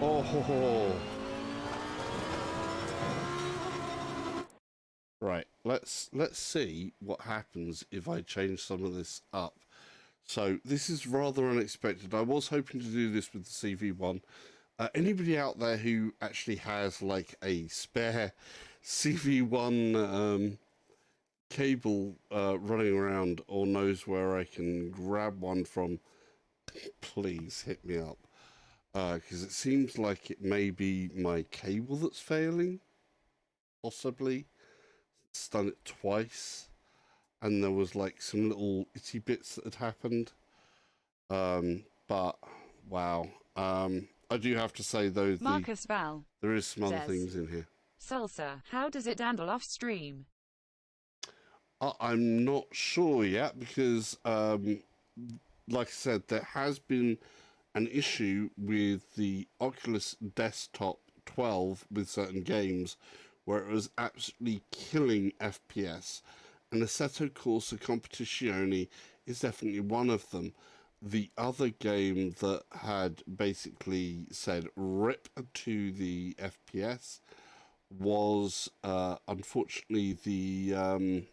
Oh ho ho. Right, let's see what happens if I change some of this up. So this is rather unexpected. I was hoping to do this with the CV1. Anybody out there who actually has like a spare CV1 cable running around, or knows where I can grab one from, please hit me up. Because it seems like it may be my cable that's failing, possibly. it's done it twice, and there was like some little itty bits that had happened. But wow. I do have to say though, Marcus Val there is some other says, things in here. Salsa, how does it handle off stream? I'm not sure yet because, like I said, there has been an issue with the Oculus Desktop 12 with certain games where it was absolutely killing FPS, and Assetto Corsa Competizione is definitely one of them. The other game that had basically said rip to the FPS was unfortunately the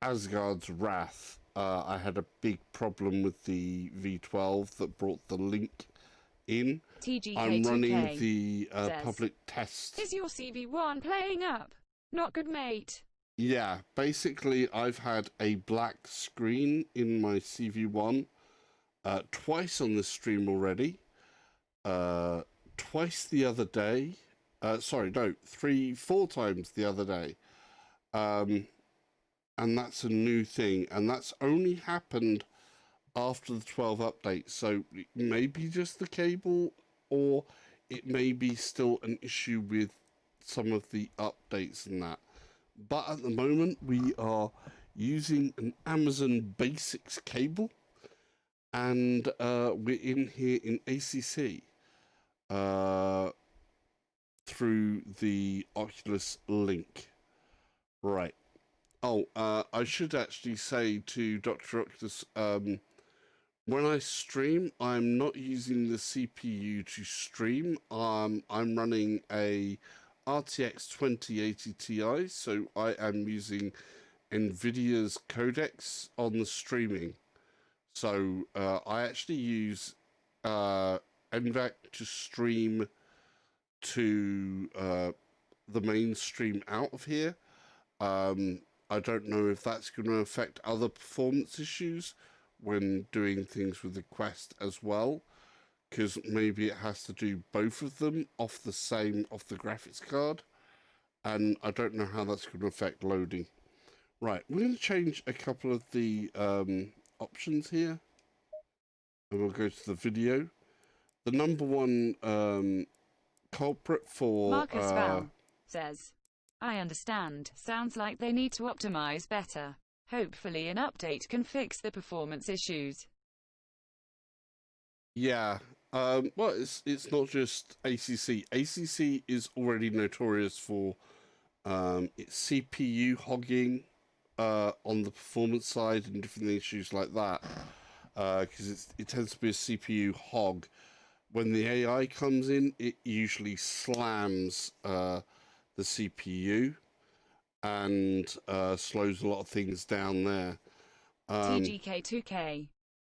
Asgard's Wrath. I had a big problem with the V12 that brought the link in. I'm running the public test. Is your CV1 playing up? Not good, mate. Yeah, basically I've had a black screen in my CV1 twice on this stream already. Twice the other day. Sorry, no, 4 times the other day. And that's a new thing, and that's only happened after the 12 update, so it may be just the cable, or it may be still an issue with some of the updates and that. But at the moment, we are using an Amazon Basics cable, and we're in here in ACC through the Oculus Link. Right. Oh, I should actually say to Dr. Oculus, when I stream, I'm not using the CPU to stream. I'm running a RTX 2080 Ti, so I am using NVIDIA's codecs on the streaming. So I actually use NVAC to stream to the mainstream out of here. I don't know if that's going to affect other performance issues when doing things with the Quest as well, because maybe it has to do both of them off the graphics card, and I don't know how that's going to affect loading. Right, we're going to change a couple of the options here, and we'll go to the video. The number one culprit for Marcus Val says, I understand. Sounds like they need to optimize better. Hopefully an update can fix the performance issues. Yeah. Well, it's not just ACC. ACC is already notorious for its CPU hogging on the performance side and different issues like that. Because it tends to be a CPU hog. When the AI comes in, it usually slams the CPU and slows a lot of things down there. TGK2K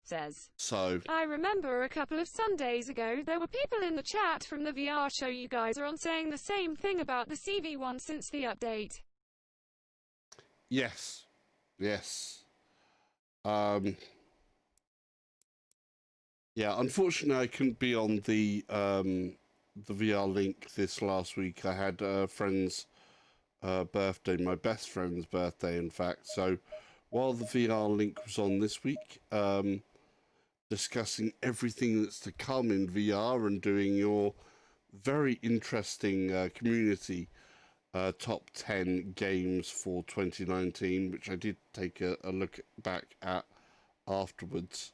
says, So I remember a couple of Sundays ago there were people in the chat from the VR show you guys are on saying the same thing about the CV1 since the update. yes. Yeah, unfortunately I couldn't be on the VR link this last week. I had a friend's birthday, my best friend's birthday, in fact. So while the VR link was on this week, discussing everything that's to come in VR and doing your very interesting community top 10 games for 2019, which I did take a look back at afterwards.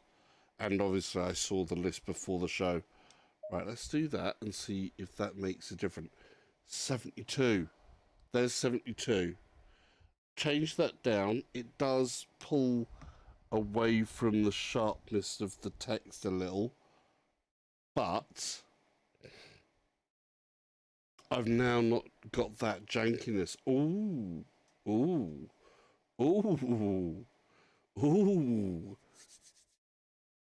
And obviously I saw the list before the show. Right, let's do that and see if that makes a difference. 72. There's 72. Change that down. It does pull away from the sharpness of the text a little. But I've now not got that jankiness. Ooh. Ooh. Ooh. Ooh.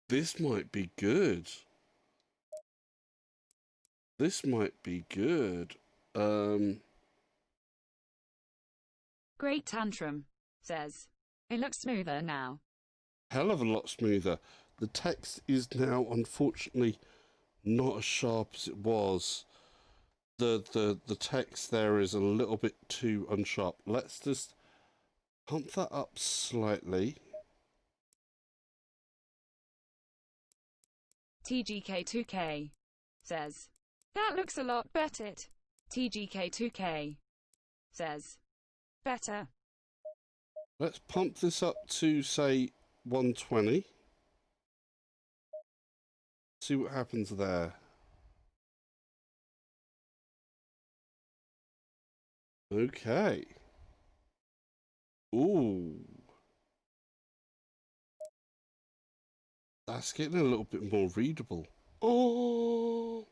This might be good. This might be good. Great Tantrum says, it looks smoother now. Hell of a lot smoother. The text is now, unfortunately, not as sharp as it was. the text there is a little bit too unsharp. Let's just pump that up slightly. TGK2K says, that looks a lot better. TGK2K says, better. Let's pump this up to, say, 120. See what happens there. Okay. Ooh. That's getting a little bit more readable. Oh.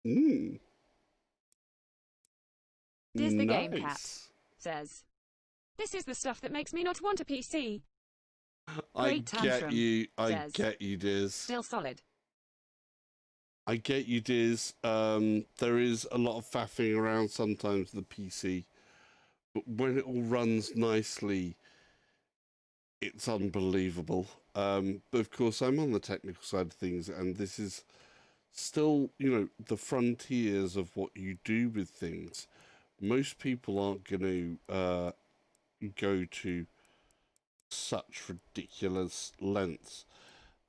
Diz the Game Cat Nice. says, this is the stuff that makes me not want a PC. I Great get tantrum, you. I says, get you, Diz. still solid. I get you, Diz. There is a lot of faffing around sometimes with the PC, but when it all runs nicely, it's unbelievable. But of course, I'm on the technical side of things, and this is still, you know, the frontiers of what you do with things. Most people aren't going to go to such ridiculous lengths.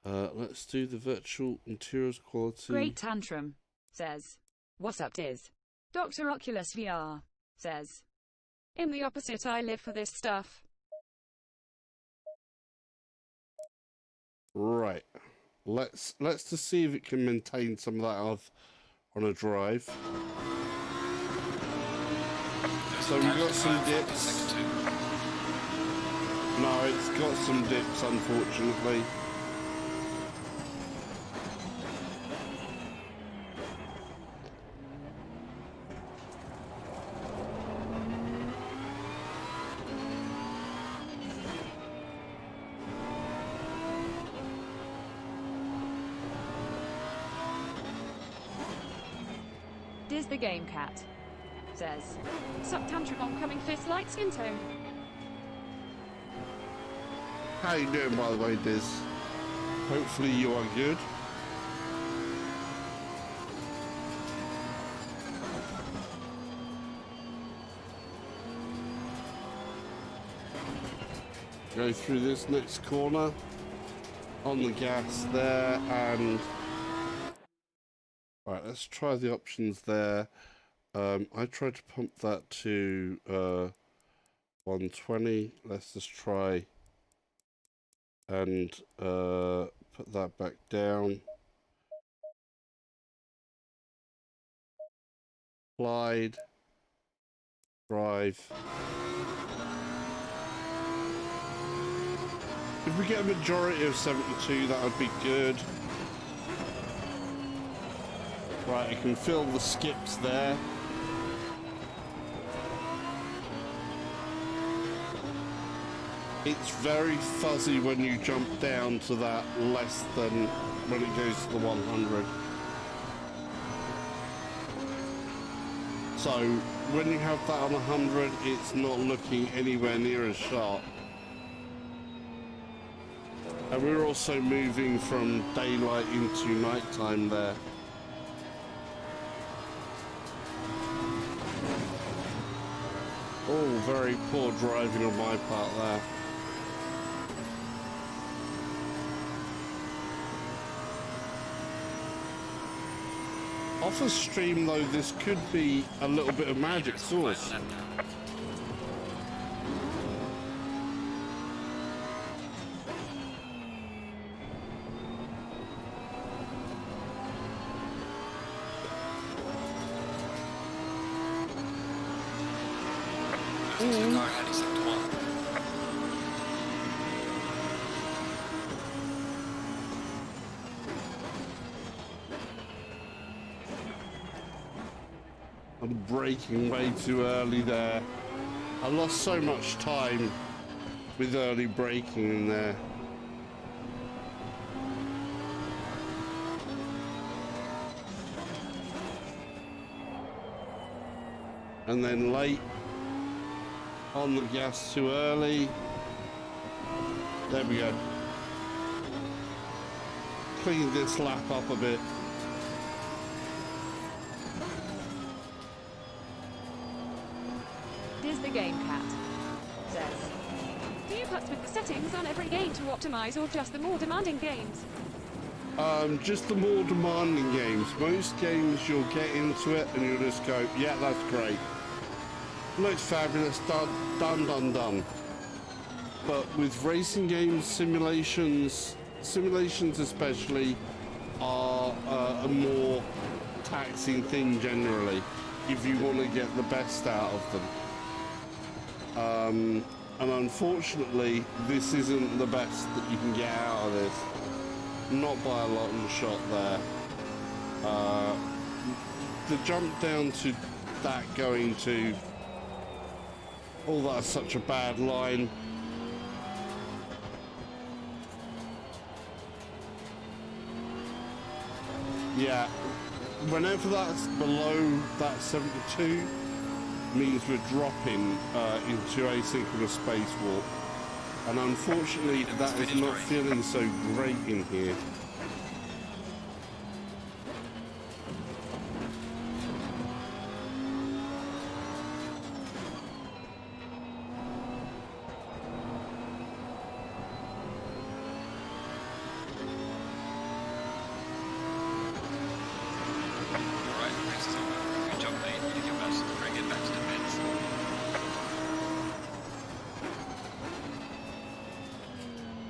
Let's do the virtual materials quality. Great tantrum says, what's up, Diz? Dr. Oculus VR says, in the opposite, I live for this stuff. Right. Let's just see if it can maintain some of that on a drive. So we've got some dips. No, it's got some dips, unfortunately. Diz the Game Cat says, sup tantrum oncoming fist light skin tone. How you doing, by the way, Diz? Hopefully you are good. Go through this next corner. On the gas there, and right, let's try the options there. I tried to pump that to 120. Let's just try and put that back down. Slide. Drive. If we get a majority of 72, that would be good. Right, I can feel the skips there. It's very fuzzy when you jump down to that less than when it goes to the 100. So when you have that on 100, it's not looking anywhere near as sharp. And we're also moving from daylight into nighttime there. Oh, very poor driving on my part there. Off a stream though, this could be a little bit of magic sauce. I'm braking way too early there. I lost so much time with early braking in there. And then late on the gas too early. There we go. Clean this lap up a bit. shortcuts with the settings on every game to optimize, or just the more demanding games? Just the more demanding games. Most games you'll get into it and you'll just go, yeah, that's great. Looks fabulous, done. But with racing games, simulations especially, are a more taxing thing generally, if you want to get the best out of them. And unfortunately, this isn't the best that you can get out of this. Not by a long shot there. The jump down to that going to... Oh, that's such a bad line. Yeah, whenever that's below that 72, means we're dropping into asynchronous spacewalk. And unfortunately, that is not feeling so great in here.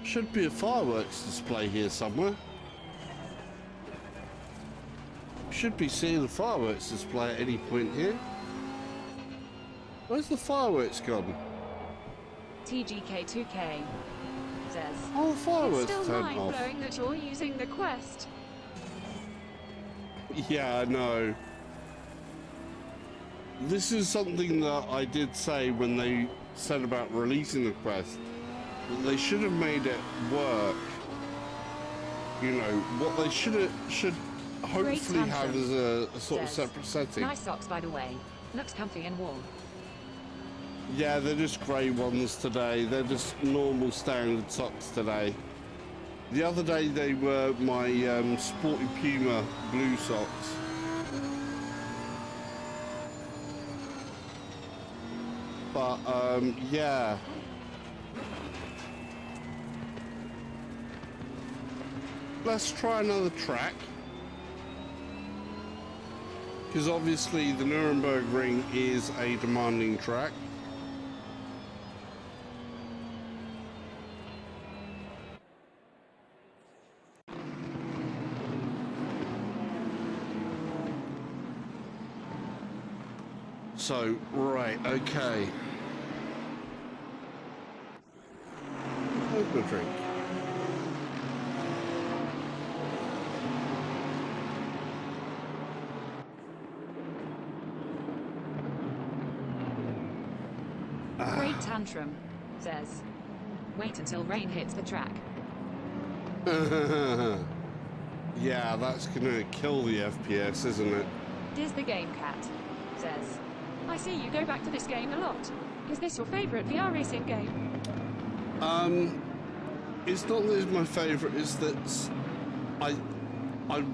Should be a fireworks display here somewhere. Should be seeing a fireworks display at any point here. Where's the fireworks gone? TGK2K says, oh, the fireworks it's still turned off. mind-blowing that you're using the Quest. Yeah, I know. This is something that I did say when they said about releasing the Quest. They should have made it work. You know, what they should hopefully have as a sort of separate setting. Nice socks, by the way. Looks comfy and warm. Yeah, they're just grey ones today. They're just normal standard socks today. The other day they were my Sporty Puma blue socks. But yeah. Let's try another track. Because obviously the Nürburgring is a demanding track. So, right, okay. Have a drink. Great tantrum, says. Wait until rain hits the track. Yeah, that's gonna kill the FPS, isn't it? Diz the Game Cat says, I see you go back to this game a lot. Is this your favourite VR racing game? It's not that it's my favourite, it's that I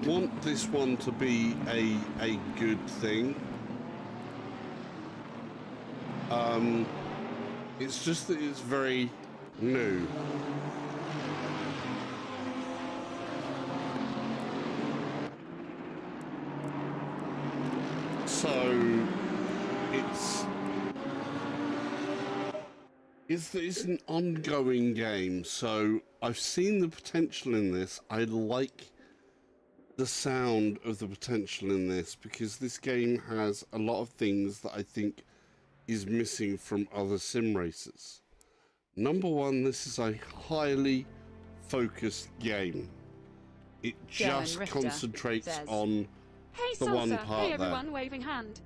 want this one to be a good thing. It's just that it's very new. So it's an ongoing game, so I've seen the potential in this. I like the sound of the potential in this because this game has a lot of things that I think is missing from other sim races. Number one, this is a highly focused game. It just concentrates on the one part. Hey everyone, waving hand.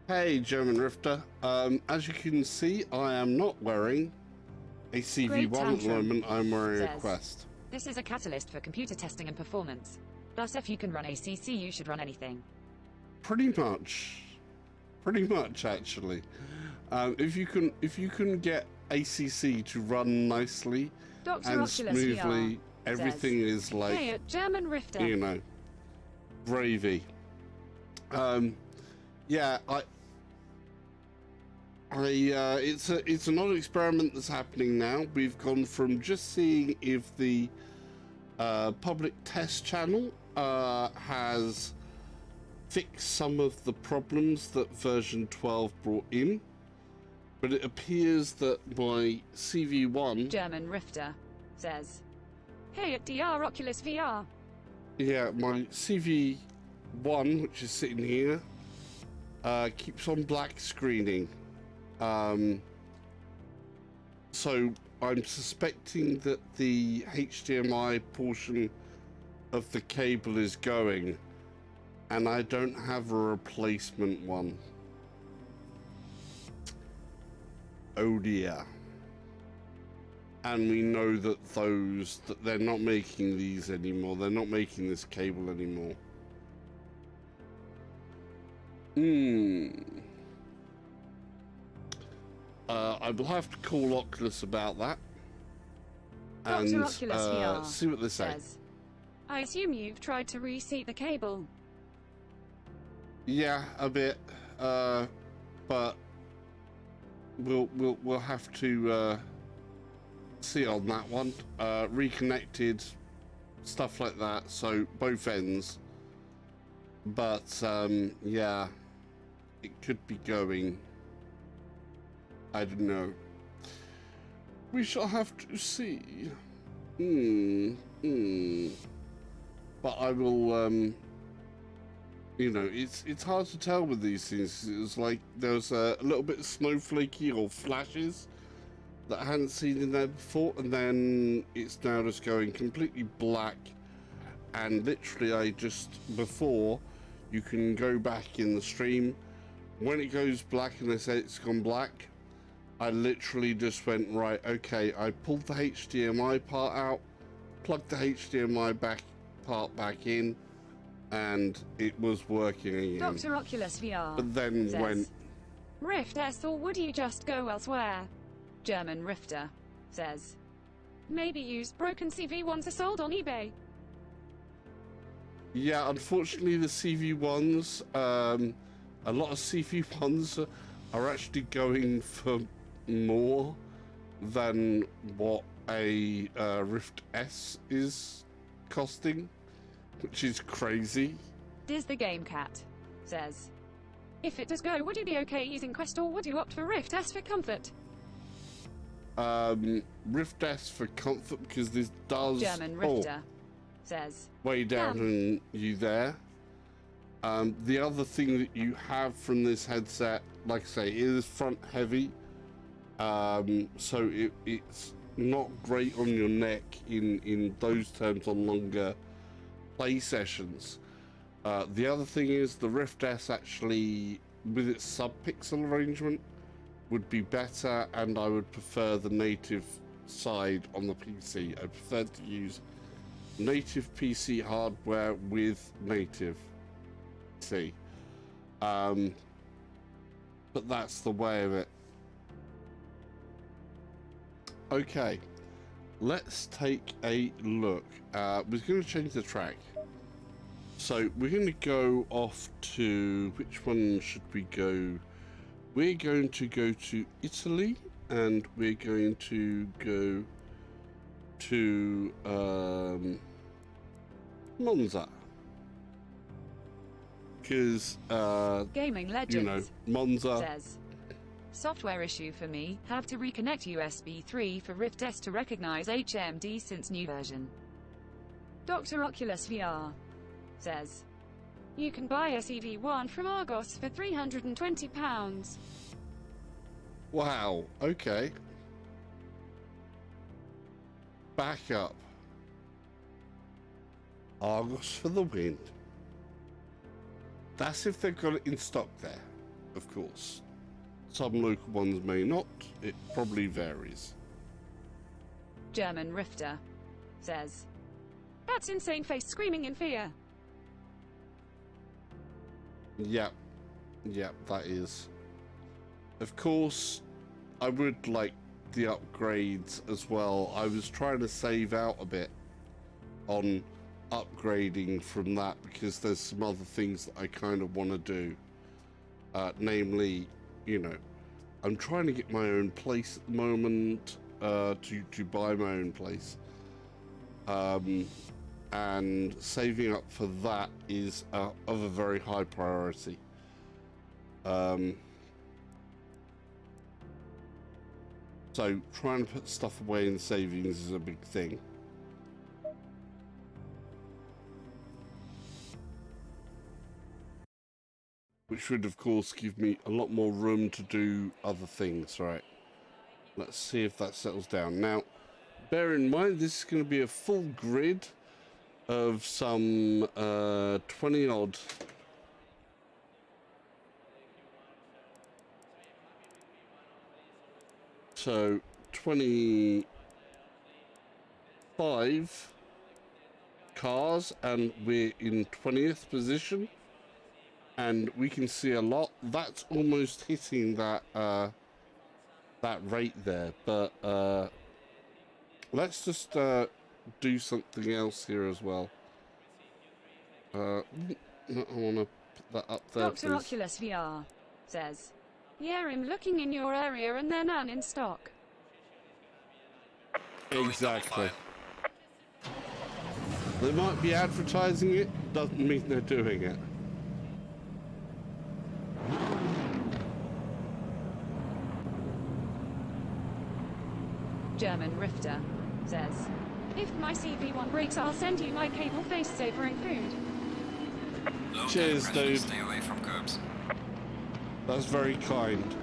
Hey German Rifter. As you can see, I am not wearing a CV1 at the moment. I'm wearing a Quest. This is a catalyst for computer testing and performance. Plus, if you can run ACC, you should run anything. Pretty much actually. If you can get ACC to run nicely Dr. and smoothly, everything is like, hey, German Rifter. You know, gravy. Yeah, It's another experiment that's happening now. We've gone from just seeing if the public test channel has fixed some of the problems that version 12 brought in, but it appears that my CV1 German Rifter says, "Hey at DR Oculus VR." Yeah, my CV1, which is sitting here, keeps on black screening. So I'm suspecting that the HDMI portion of the cable is going, and I don't have a replacement one. Oh dear. And we know that they're not making these anymore. They're not making this cable anymore. I will have to call Oculus about that and Dr. Oculus VR see what they say. says, "I assume you've tried to reseat the cable." Yeah, a bit, but we'll have to see on that one. Reconnected, stuff like that. So both ends, but yeah, it could be going. I don't know. We shall have to see. But I will. You know, it's hard to tell with these things. It's like there's a little bit of snowflakey or flashes that I hadn't seen in there before, and then it's now just going completely black. And literally, before you can go back in the stream, when it goes black and they say it's gone black, I literally just went, right, okay, I pulled the HDMI part out, plugged the HDMI part back in, and it was working again. Dr. Oculus VR But then says, when... "Rift S, or would you just go elsewhere?" German Rifter says, "Maybe use broken CV1s are sold on eBay." Yeah, unfortunately the CV1s, a lot of CV1s are actually going for more than what a Rift S is costing, which is crazy. Diz the Game Cat says, "If it does go, would you be okay using Quest, or would you opt for Rift S for comfort?" Rift S for comfort, because this does... German Rifter says, way down on you there. The other thing that you have from this headset, like I say, it is front heavy. So it's not great on your neck in those terms on longer play sessions. The other thing is the Rift S actually, with its sub-pixel arrangement, would be better, and I would prefer the native side on the PC. I prefer to use native PC hardware with native PC. But that's the way of it. Okay, let's take a look. We're going to change the track. So we're going to go off to, which one should we go? We're going to go to Italy, and we're going to go to Monza. Because, Gaming Legends, you know, Monza says, "Software issue for me, have to reconnect USB 3 for Rift S to recognize HMD since new version." Dr. Oculus VR says, "You can buy a CV1 from Argos for £320. Wow, okay. Back up. Argos for the win. That's if they've got it in stock there, of course. Some local ones may not. It probably varies. German Rifter says, "That's insane face screaming in fear." Yep, that is. Of course, I would like the upgrades as well. I was trying to save out a bit on upgrading from that, because there's some other things that I kind of want to do. Namely, you know, I'm trying to get my own place at the moment, to buy my own place. And saving up for that is of a very high priority. So trying to put stuff away in savings is a big thing. Which would, of course, give me a lot more room to do other things, right? Let's see if that settles down. Now, bear in mind, this is going to be a full grid of some 20-odd. So, 25 cars, and we're in 20th position. And we can see a lot. That's almost hitting that that rate there. But let's just do something else here as well. I want to put that up there. Dr. Oculus VR says, "Yeah, I'm looking in your area and they're none in stock." Exactly. They might be advertising it, doesn't mean they're doing it. German Rifter says, "If my CV1 breaks, I'll send you my cable face saver and food." Cheers, dude. Stay away from curbs. That's very kind.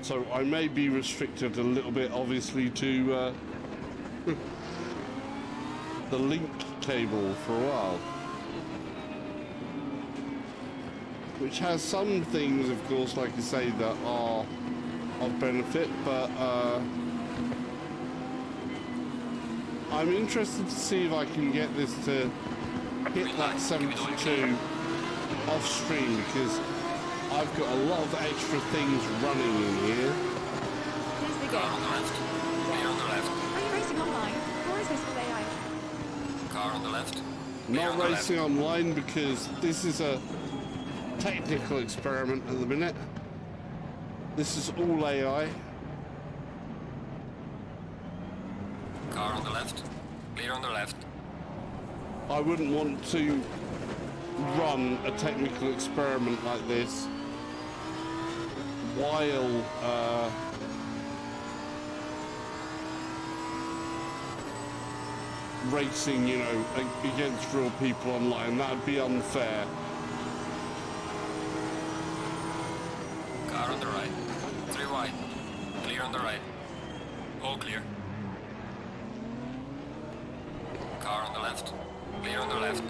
So I may be restricted a little bit, obviously, to the link cable for a while. Which has some things, of course, like I say, that are of benefit, but I'm interested to see if I can get this to hit that 72 off stream, because I've got a lot of extra things running in here. Here's the Car game. on the left. Clear on the left. Are you racing online, or is this AI? Car on the left. Clear Not on the left. racing online because this is a technical experiment at the minute. This is all AI. Car on the left. Clear on the left. I wouldn't want to run a technical experiment like this while racing, you know, against real people online. That would be unfair. Car on the right. 3 wide. Clear on the right. All clear. Car on the left. Clear on the left.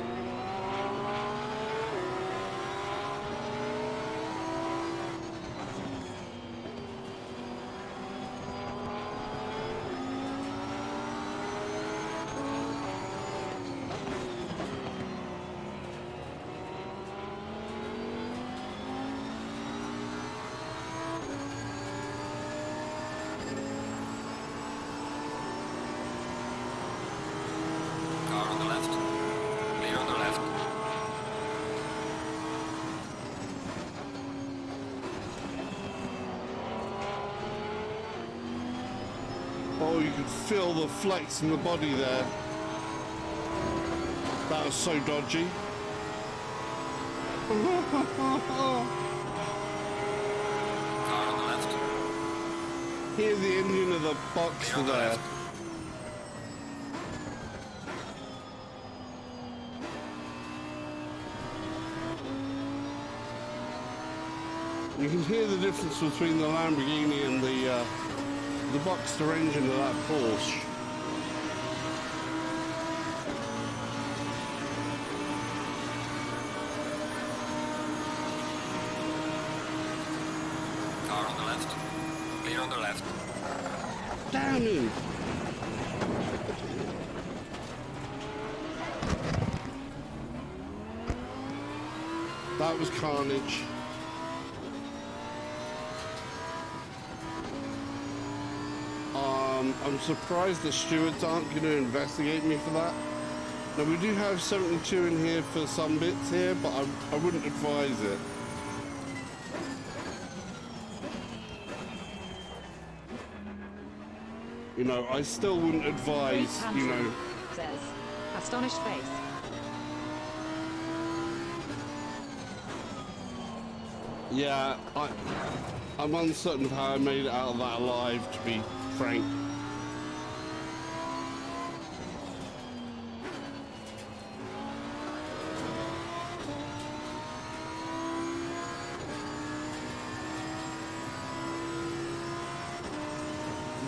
Car on the left. Clear on the left. Oh, you could feel the flex in the body there. That was so dodgy. Car on the left. Hear the engine of the box Clear on the there. left. You can hear the difference between the Lamborghini and the Boxster engine of that Porsche. Car on the left. Clear on the left. Damn him! That was carnage. I'm surprised the stewards aren't going to investigate me for that. Now, we do have 72 in here for some bits here, but I wouldn't advise it. You know, I still wouldn't advise, you know... Says, astonished face. Yeah, I'm uncertain of how I made it out of that alive, to be frank.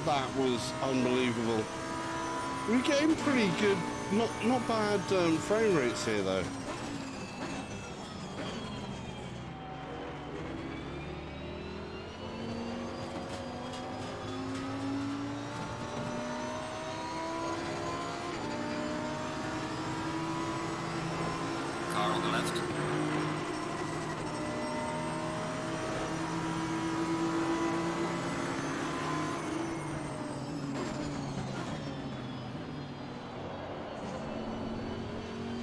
That was unbelievable. We're getting pretty good, not bad frame rates here though. Car on the left.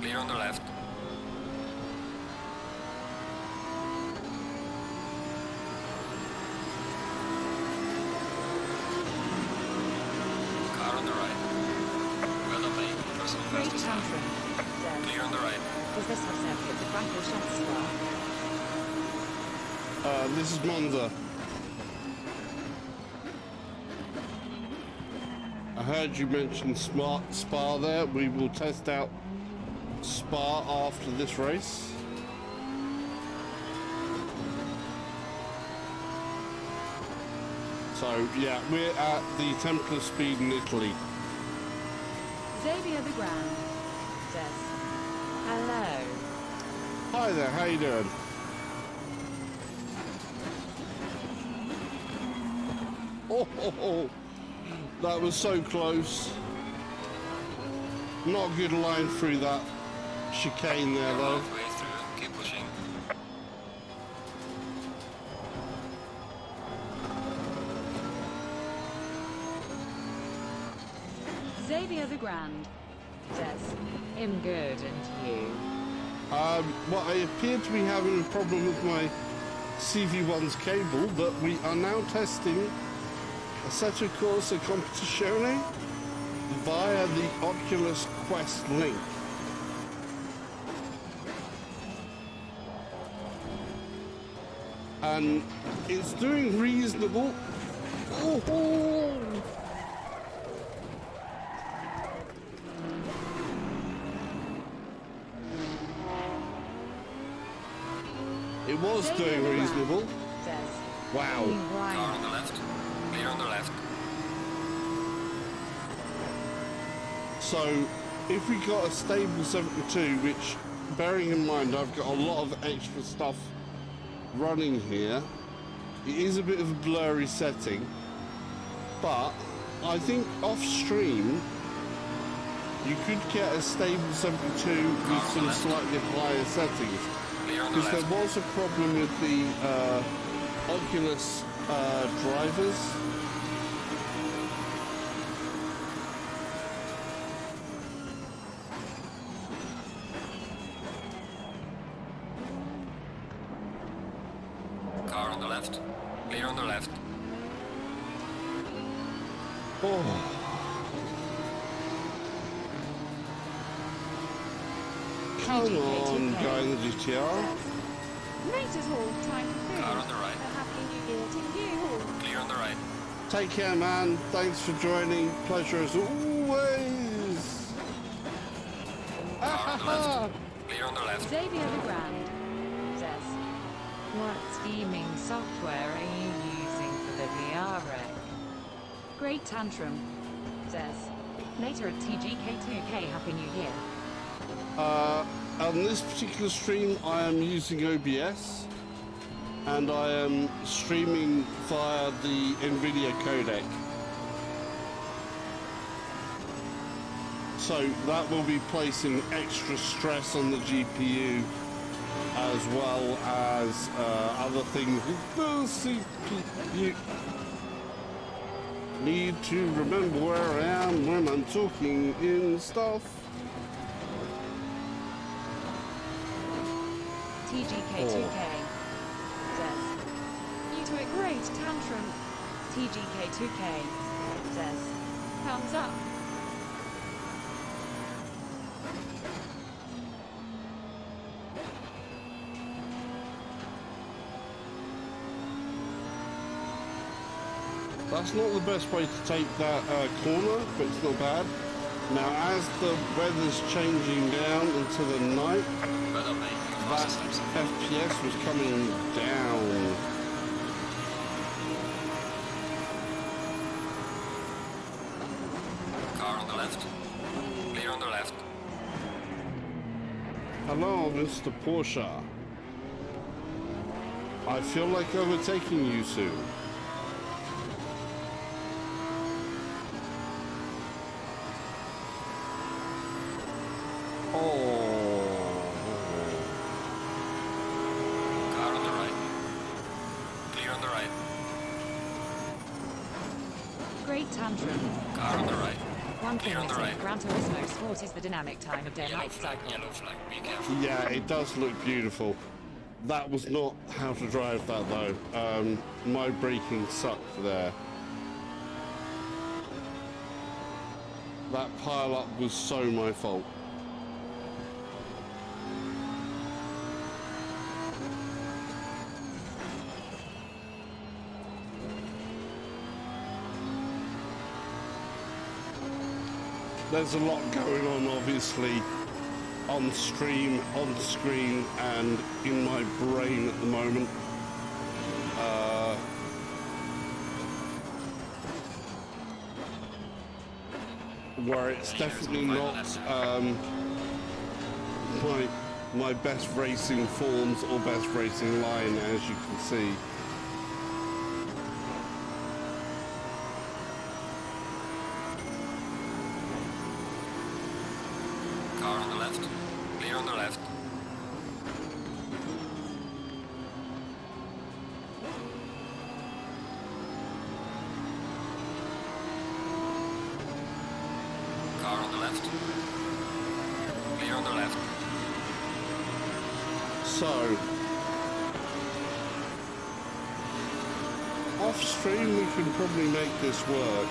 Clear on the left. Car on the right. Well done, mate. Personal Great fastest time. tantrum. Says, Clear on the right. is this Assetto the Francorchamps spa? This is Monza. I heard you mention Spa there. We will test out Spa after this race. So yeah, we're at the Temple of Speed in Italy. Xavier the Grand says, hello. Hi there, how you doing? Oh, that was so close. Not a good line through that chicane there You're though. halfway through. Keep pushing. Xavier the Grand says, I'm good and you? Well, I appear to be having a problem with my CV1's cable, but we are now testing Assetto Corsa Competizione via the Oculus Quest Link. And it's doing reasonable. Oh! It was Xavier doing the reasonable. Grand says, Wow. Car on the left. Clear on the left. So, if we got a stable 72, which, bearing in mind I've got a lot of extra stuff running here, it is a bit of a blurry setting, but I think off stream you could get a stable 72 with some slightly higher settings. Clear on the Because left. there was a problem with the Oculus drivers. Car on the left. Clear on the left. Oh. Come on, guy in the GTR. Mate is all trying to think. Car on the right. A happy new year to you. Clear on the right. Take care, man. Thanks for joining. Pleasure as always. Car on the left. Clear on the left. Xavier the Grand says, what steaming software are you using for the VR rec? Great tantrum says, later at TGK2K Happy New Year. On this particular stream, I am using OBS, and I am streaming via the NVIDIA codec. So that will be placing extra stress on the GPU, as well as other things with the CPU. Need to remember where I am when I'm talking in stuff. TGK2K says, you to a great tantrum. TGK2K says, Thumbs up. That's not the best way to take that corner, but it's not bad. Now, as the weather's changing down into the night, that FPS was coming down. Car on the left. Clear on the left. Hello, Mr. Porsche. I feel like overtaking you soon. Car on the right. Clear on the right. Great tantrum. Car on the right. One thing Clear on the missing, right. Gran Turismo Sport is the dynamic time of their Yellow life flag, cycle. yellow flag. Be careful. Yeah, it does look beautiful. That was not how to drive that though. My braking sucked there. That pile up was so my fault. There's a lot going on, obviously, on stream, on screen, and in my brain at the moment. Where it's definitely not my best racing forms or best racing line, as you can see. Car on the left. Clear on the left. Car on the left. Clear on the left. So, off stream we can probably make this work.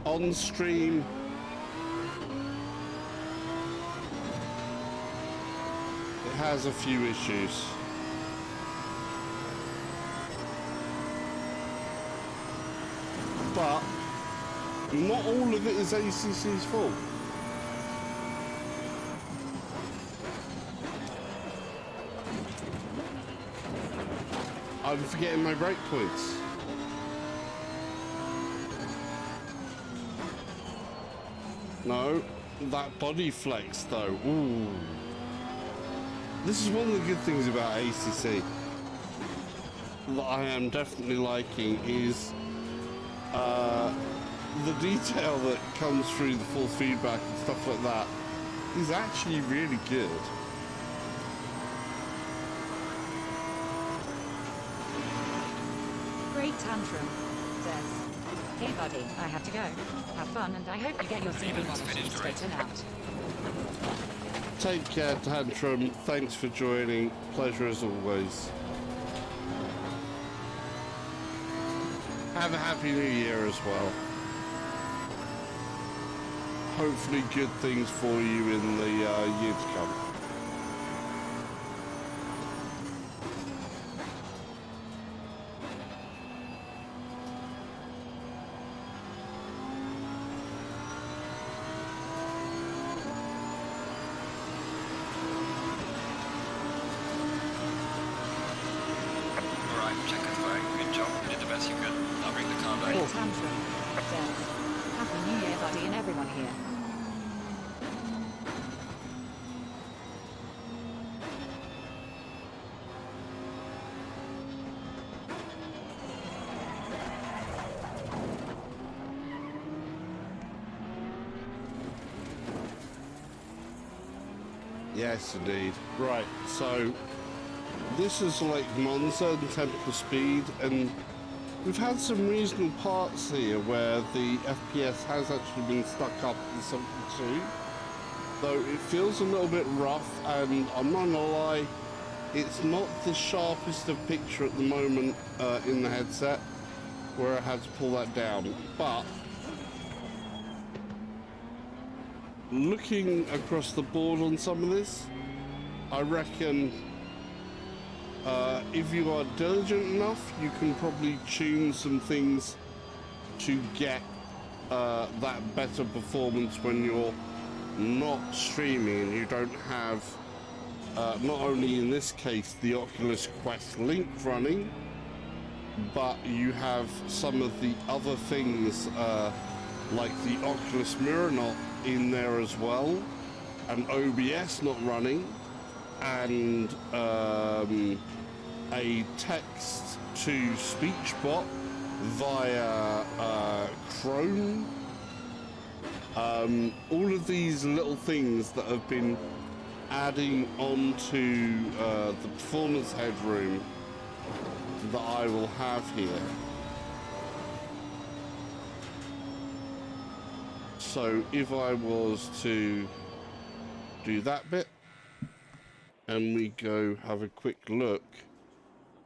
On stream, it has a few issues. But not all of it is ACC's fault. I'm forgetting my breakpoints. No, that body flex though. Ooh. This is one of the good things about ACC that I am definitely liking is the detail that comes through the full feedback and stuff like that is actually really good. Great tantrum, says. Hey buddy, I have to go. Have fun and I hope you get your CV monitors straightened out. Take care, Tantrum. Thanks for joining. Pleasure as always. Have a happy new year as well. Hopefully good things for you in the year to come. Alright, check it flag. Good job. You did the best you could. I'll bring the car back. Great tantrum, says. Happy New Year buddy and everyone here. Yes, indeed. Right, so this is like Monza and Temple Speed, and we've had some reasonable parts here where the FPS has actually been stuck up in 72. though it feels a little bit rough, and I'm not gonna lie, it's not the sharpest of picture at the moment in the headset, where I had to pull that down. But looking across the board on some of this, I reckon if you are diligent enough, you can probably tune some things to get that better performance when you're not streaming and you don't have not only in this case the Oculus Quest Link running, but you have some of the other things like the Oculus Mirror not in there as well, and OBS not running, and a text-to-speech bot via Chrome. All of these little things that have been adding onto the performance headroom that I will have here. So if I was to do that bit, and we go have a quick look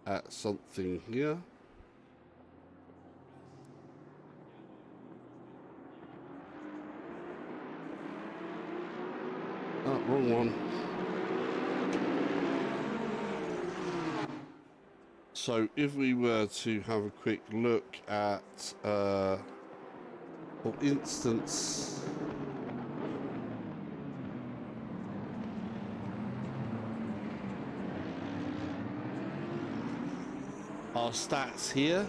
at something here. Oh, wrong one. So if we were to have a quick look at, for instance, our stats here,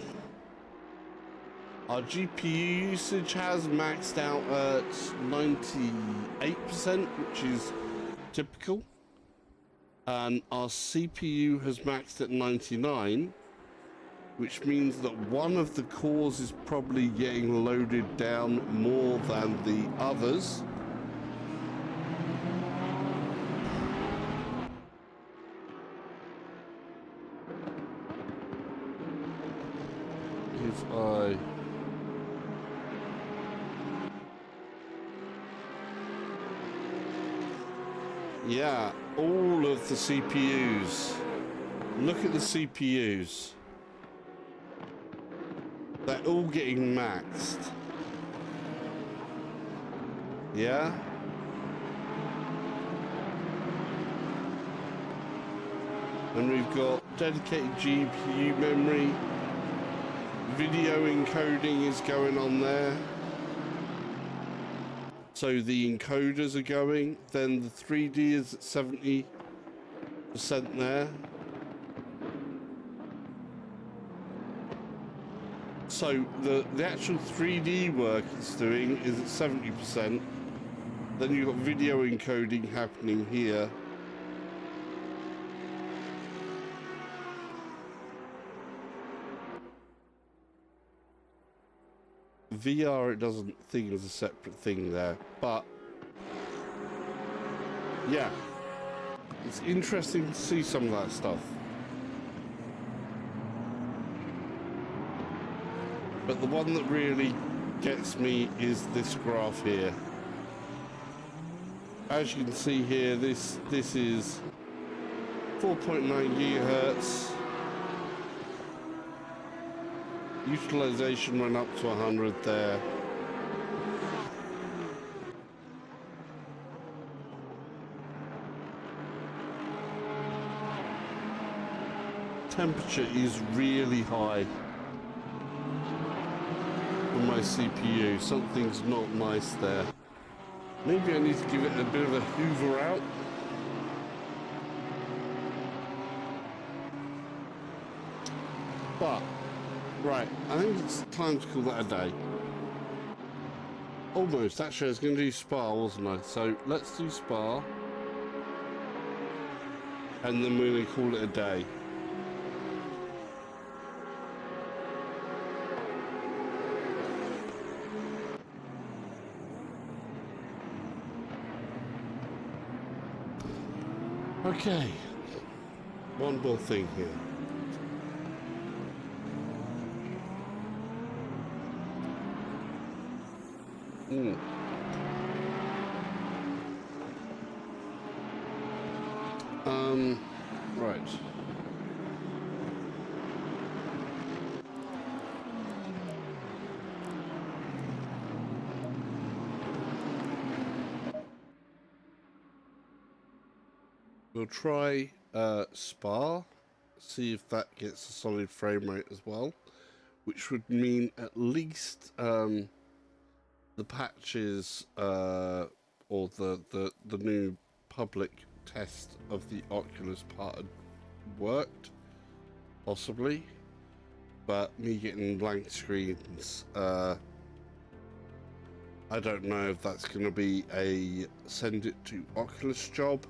our GPU usage has maxed out at 98%, which is typical, and our CPU has maxed at 99, which means that one of the cores is probably getting loaded down more than the others. If I yeah, all of the CPUs. Look at the CPUs. They're all getting maxed. Yeah? And we've got dedicated GPU memory. Video encoding is going on there. So the encoders are going, then the 3D is at 70% there. So the actual 3D work it's doing is at 70%. Then you've got video encoding happening here. VR, it doesn't think it's a separate thing there, but yeah, it's interesting to see some of that stuff. But the one that really gets me is this graph here. As you can see here, this is 4.9 gigahertz. Utilization went up to 100 there. Temperature is really high on my CPU. Something's not nice there. Maybe I need to give it a bit of a hoover out. But right, I think it's time to call that a day. Almost. Actually, I was going to do Spa, wasn't I? So let's do Spa. And then we're going to call it a day. Okay. One more thing here. Right. We'll try Spa, see if that gets a solid frame rate as well, which would mean at least the patches or the new public test of the Oculus part had worked, possibly. But me getting blank screens, I don't know if that's going to be a send it to Oculus job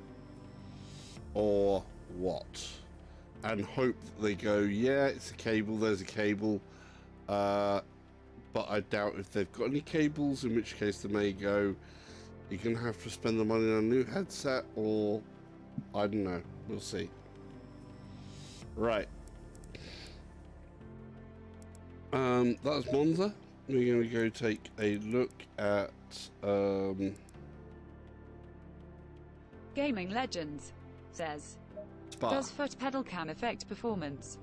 or what, and hope that they go, yeah, it's a cable, there's a cable, but I doubt if they've got any cables, in which case they may go, you're going to have to spend the money on a new headset, or I don't know, we'll see. Right. That was Monza. We're going to go take a look at Gaming Legends says, Spa. does foot pedal cam affect performance?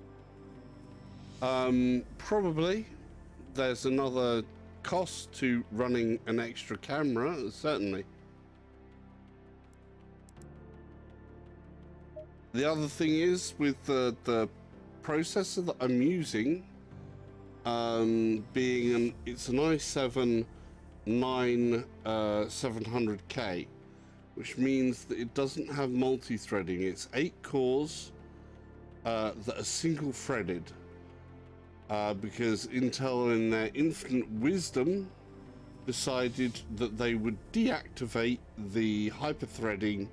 Probably. There's another cost to running an extra camera, certainly. The other thing is, with the processor that I'm using, being it's an i7 700K, which means that it doesn't have multi-threading. It's 8 cores that are single-threaded, because Intel, in their infinite wisdom, decided that they would deactivate the hyper-threading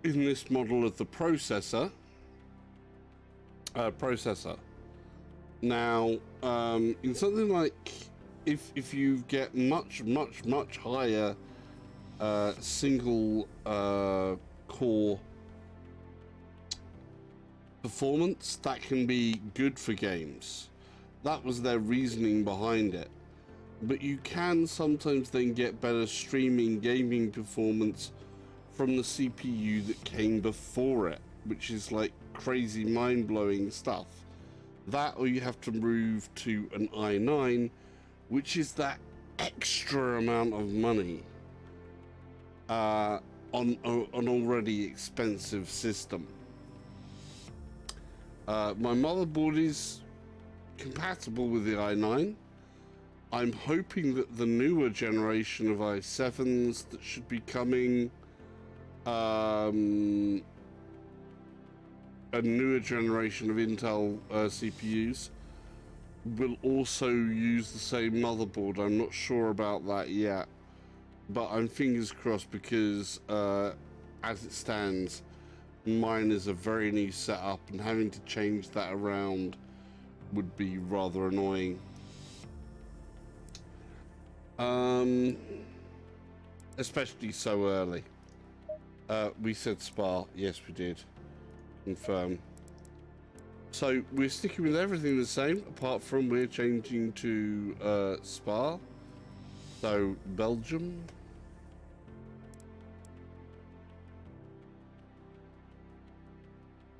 in this model of the processor. Now, in something like, if you get much higher single core performance, that can be good for games. That was their reasoning behind it. But you can sometimes then get better streaming gaming performance from the CPU that came before it, which is like crazy mind-blowing stuff. That, or you have to move to an i9, which is that extra amount of money on an already expensive system. My motherboard is compatible with the i9. I'm hoping that the newer generation of i7s that should be coming, a newer generation of Intel CPUs, will also use the same motherboard. I'm not sure about that yet, but I'm fingers crossed, because as it stands, mine is a very new setup, and having to change that around would be rather annoying. Especially so early. We said Spa. Yes, we did. Confirm. So we're sticking with everything the same, apart from we're changing to Spa. So Belgium.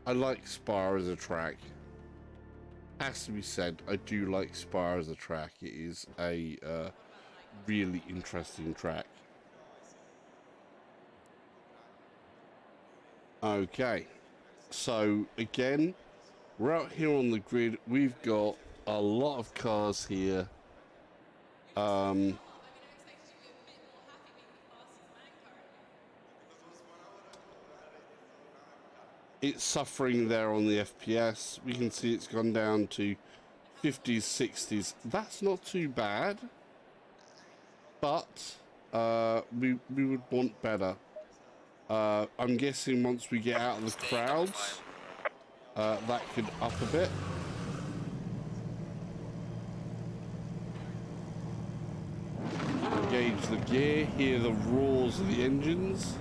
I like Spa as a track. Has to be said, I do like Spa as a track. It is a really interesting track. Okay, so again, we're out here on the grid. We've got a lot of cars here. It's suffering there on the FPS. We can see it's gone down to 50s, 60s. That's not too bad, but we would want better. I'm guessing once we get out of the crowds, that could up a bit. Engage the gear, hear the roars of the engines.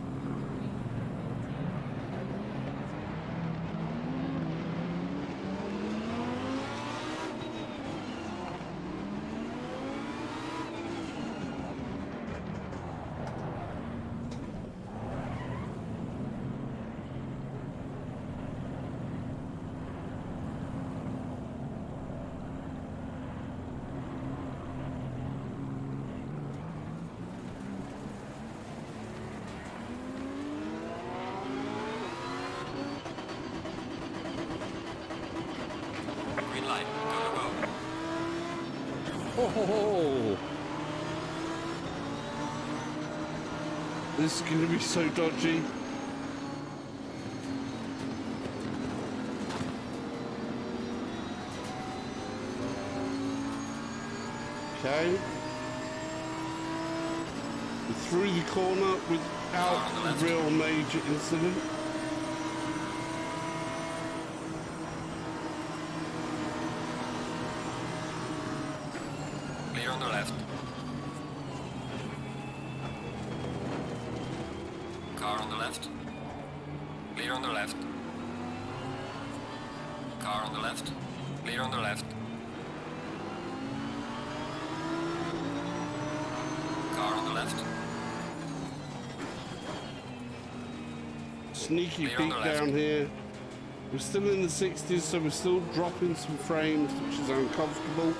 Oh! This is going to be so dodgy. Okay. We're through the corner without a real major incident. Clear on the left. Car on the left. Clear on the left. Car on the left. Clear on the left. Car on the left. Sneaky Clear on peek the left. down here. We're still in the 60s, so we're still dropping some frames, which is uncomfortable.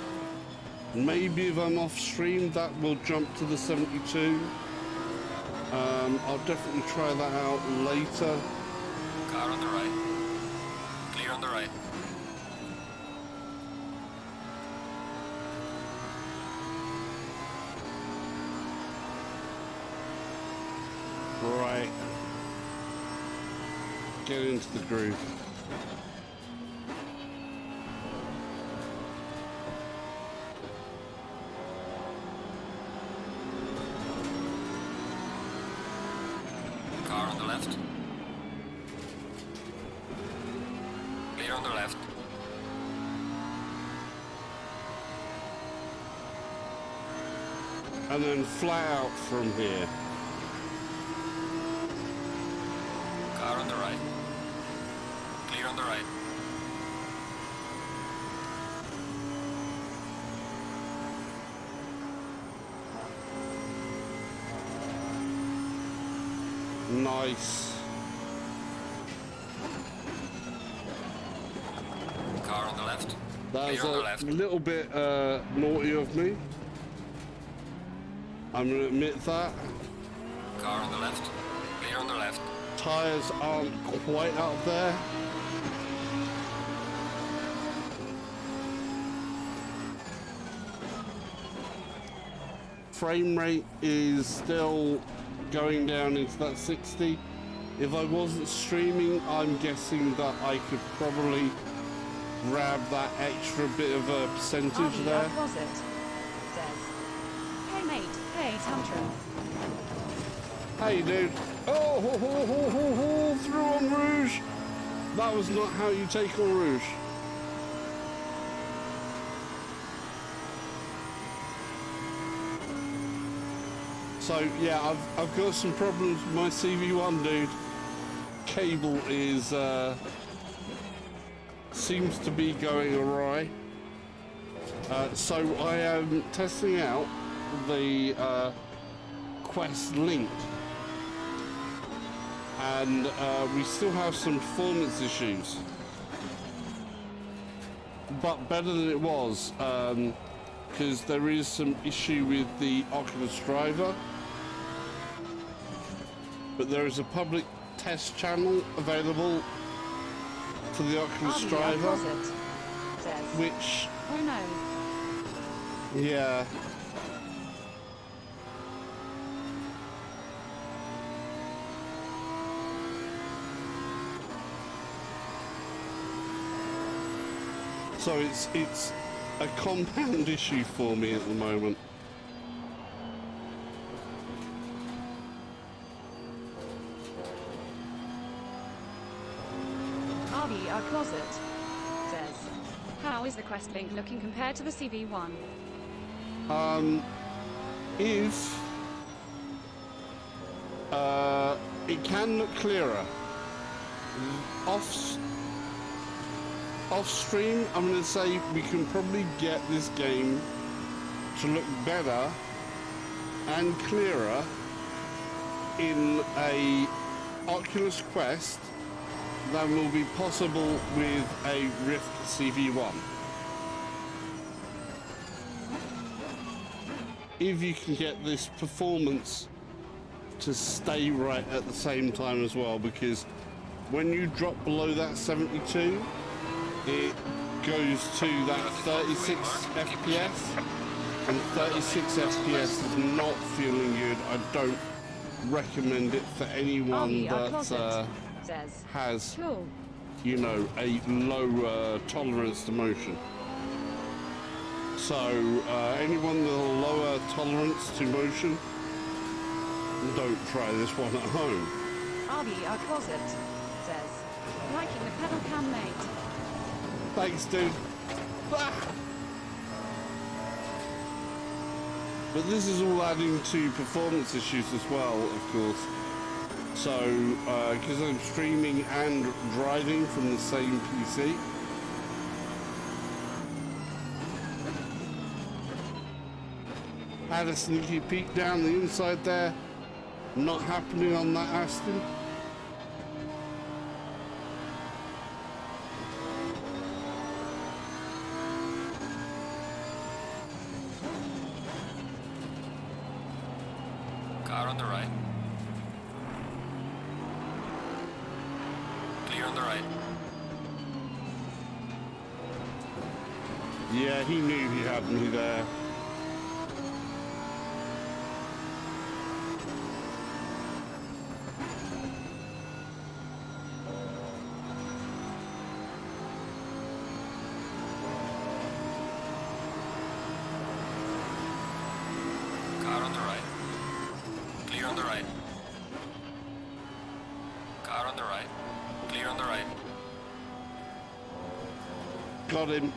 Maybe if I'm off stream, that will jump to the 72. I'll definitely try that out later. Car on the right. Clear on the right. Right. Get into the groove. Car on the left. Clear on the left. And then flat out from here. Car on the right. Clear on the right. Nice. Car on the left. That was Clear on the a left. little bit naughty of me. I'm going to admit that. Car on the left. Clear on the left. Tires aren't quite up there. Frame rate is still going down into that 60. If I wasn't streaming, I'm guessing that I could probably grab that extra bit of a percentage there. Closet says, "Hey mate, hey Tantra." Hey dude. Oh, ho, ho, ho, ho, ho, through on Rouge. That was not how you take on Rouge. So yeah, I've got some problems with my CV1, dude. Cable is seems to be going awry. So I am testing out the Quest Link, and we still have some performance issues, but better than it was, because there is some issue with the Oculus driver. But there is a public test channel available for the Oculus driver, Says, which, "Oh no." yeah. So it's a compound issue for me at the moment. Our closet says, "How is the Quest Link looking compared to the CV1?" If it can look clearer. Off stream, I'm going to say we can probably get this game to look better and clearer in a Oculus Quest than will be possible with a Rift CV1. If you can get this performance to stay right at the same time as well, because when you drop below that 72, it goes to that 36 FPS. and 36 FPS is not feeling good. I don't recommend it for anyone that says. has, Cool. you know, a low tolerance to motion. So anyone with a lower tolerance to motion, don't try this one at home. RVR Closet says, liking the pedal cam, mate. Thanks, dude. Ah! But this is all adding to performance issues as well, of course. So, because I'm streaming and driving from the same PC. Had a sneaky peek down the inside there. Not happening on that Aston. Car on the right. Clear on the right. Yeah, he knew he had me there. Car on the right. Clear on the right. Car on the right. Clear on the right. Got him.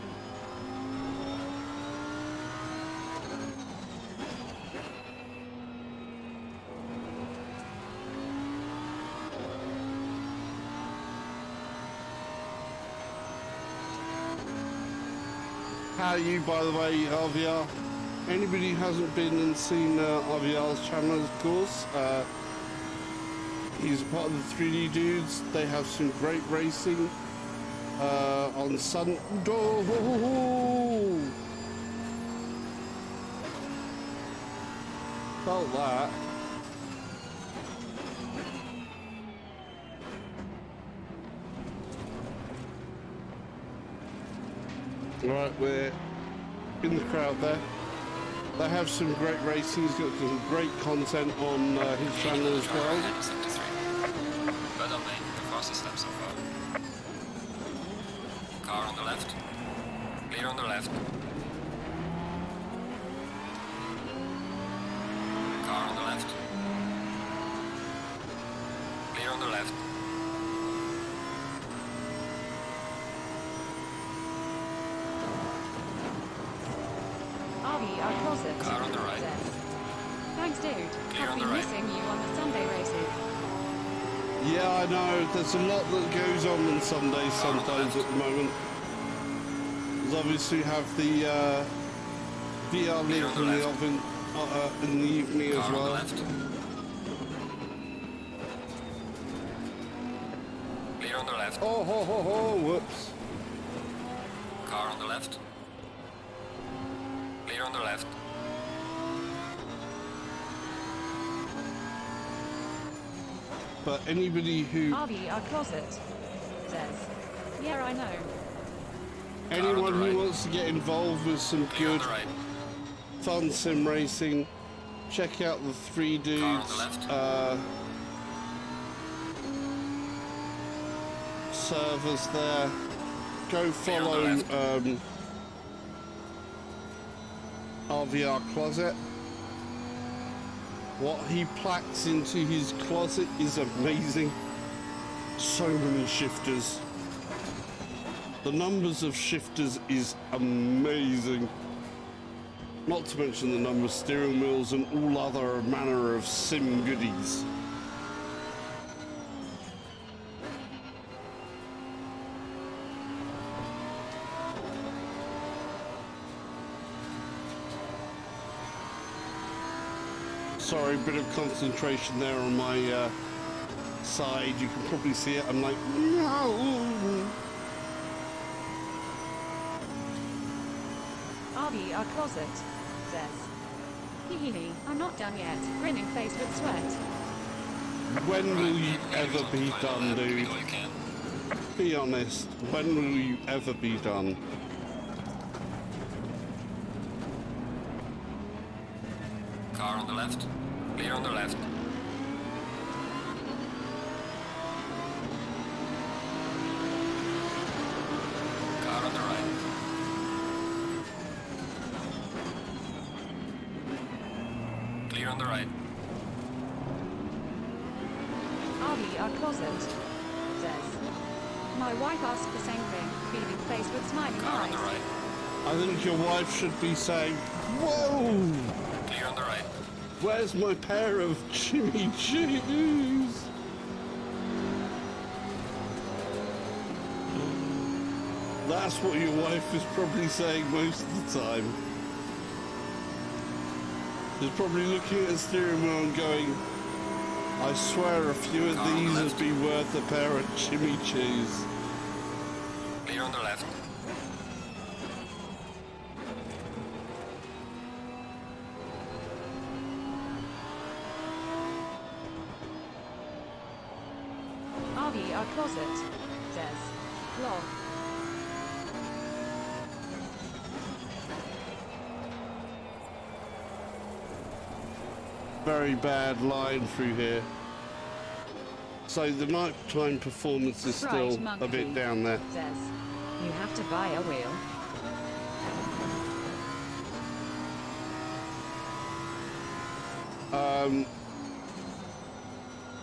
How are you, by the way, RVR? Anybody who hasn't been and seen RVR's channel, of course, he's part of the 3D dudes. They have some great racing on Sun. Oh! Felt that. Right, we're in the crowd there. They have some great racing. He's got some great content on his channel as well. But on the fastest lap so far. Car on the left. Clear on the left. Car on the left. Clear on the left. RVR Closet Car on the right. says, thanks, dude. Clear I've on been the right. missing you on the Sunday races. Yeah, I know. There's a lot that goes on Sundays sometimes at the moment. There's obviously have the VR Link in the oven in the evening as Car on the well. left. Clear on the left. Oh, ho, ho, ho, whoops. Car on the left. Clear on the left. But anybody who, RVR Closet says, yeah, I know. anyone right. who wants to get involved with some Clear on good, the right. fun sim racing, check out the 3 dudes. Car on the left. Servers there. Go Clear on the follow left. RVR Closet. What he plaques into his closet is amazing. So many shifters. The numbers of shifters is amazing. Not to mention the number of steering wheels and all other manner of sim goodies. Sorry, bit of concentration there on my side. You can probably see it. I'm like, no. RVR Closet says, hee, I'm not done yet. Grinning face with sweat. When will you ever be done, dude? Be honest. When will you ever be done? left. Clear on the left. Car on the right. Clear on the right. RV, closet. Says. My wife asked the same thing, beaming face with smiling Car on the eyes. right. I think your wife should be saying, "Whoa! Clear on the right. Where's my pair of Jimmy Choos?" That's what your wife is probably saying most of the time. She's probably looking at the steering wheel and going, "I swear a few of these would be worth a pair of Jimmy Choos." Clear on the left. RV, closet. Says. Log. Very bad line through here. So the nighttime performance is still Right, a bit down there. Says. You have to buy a wheel.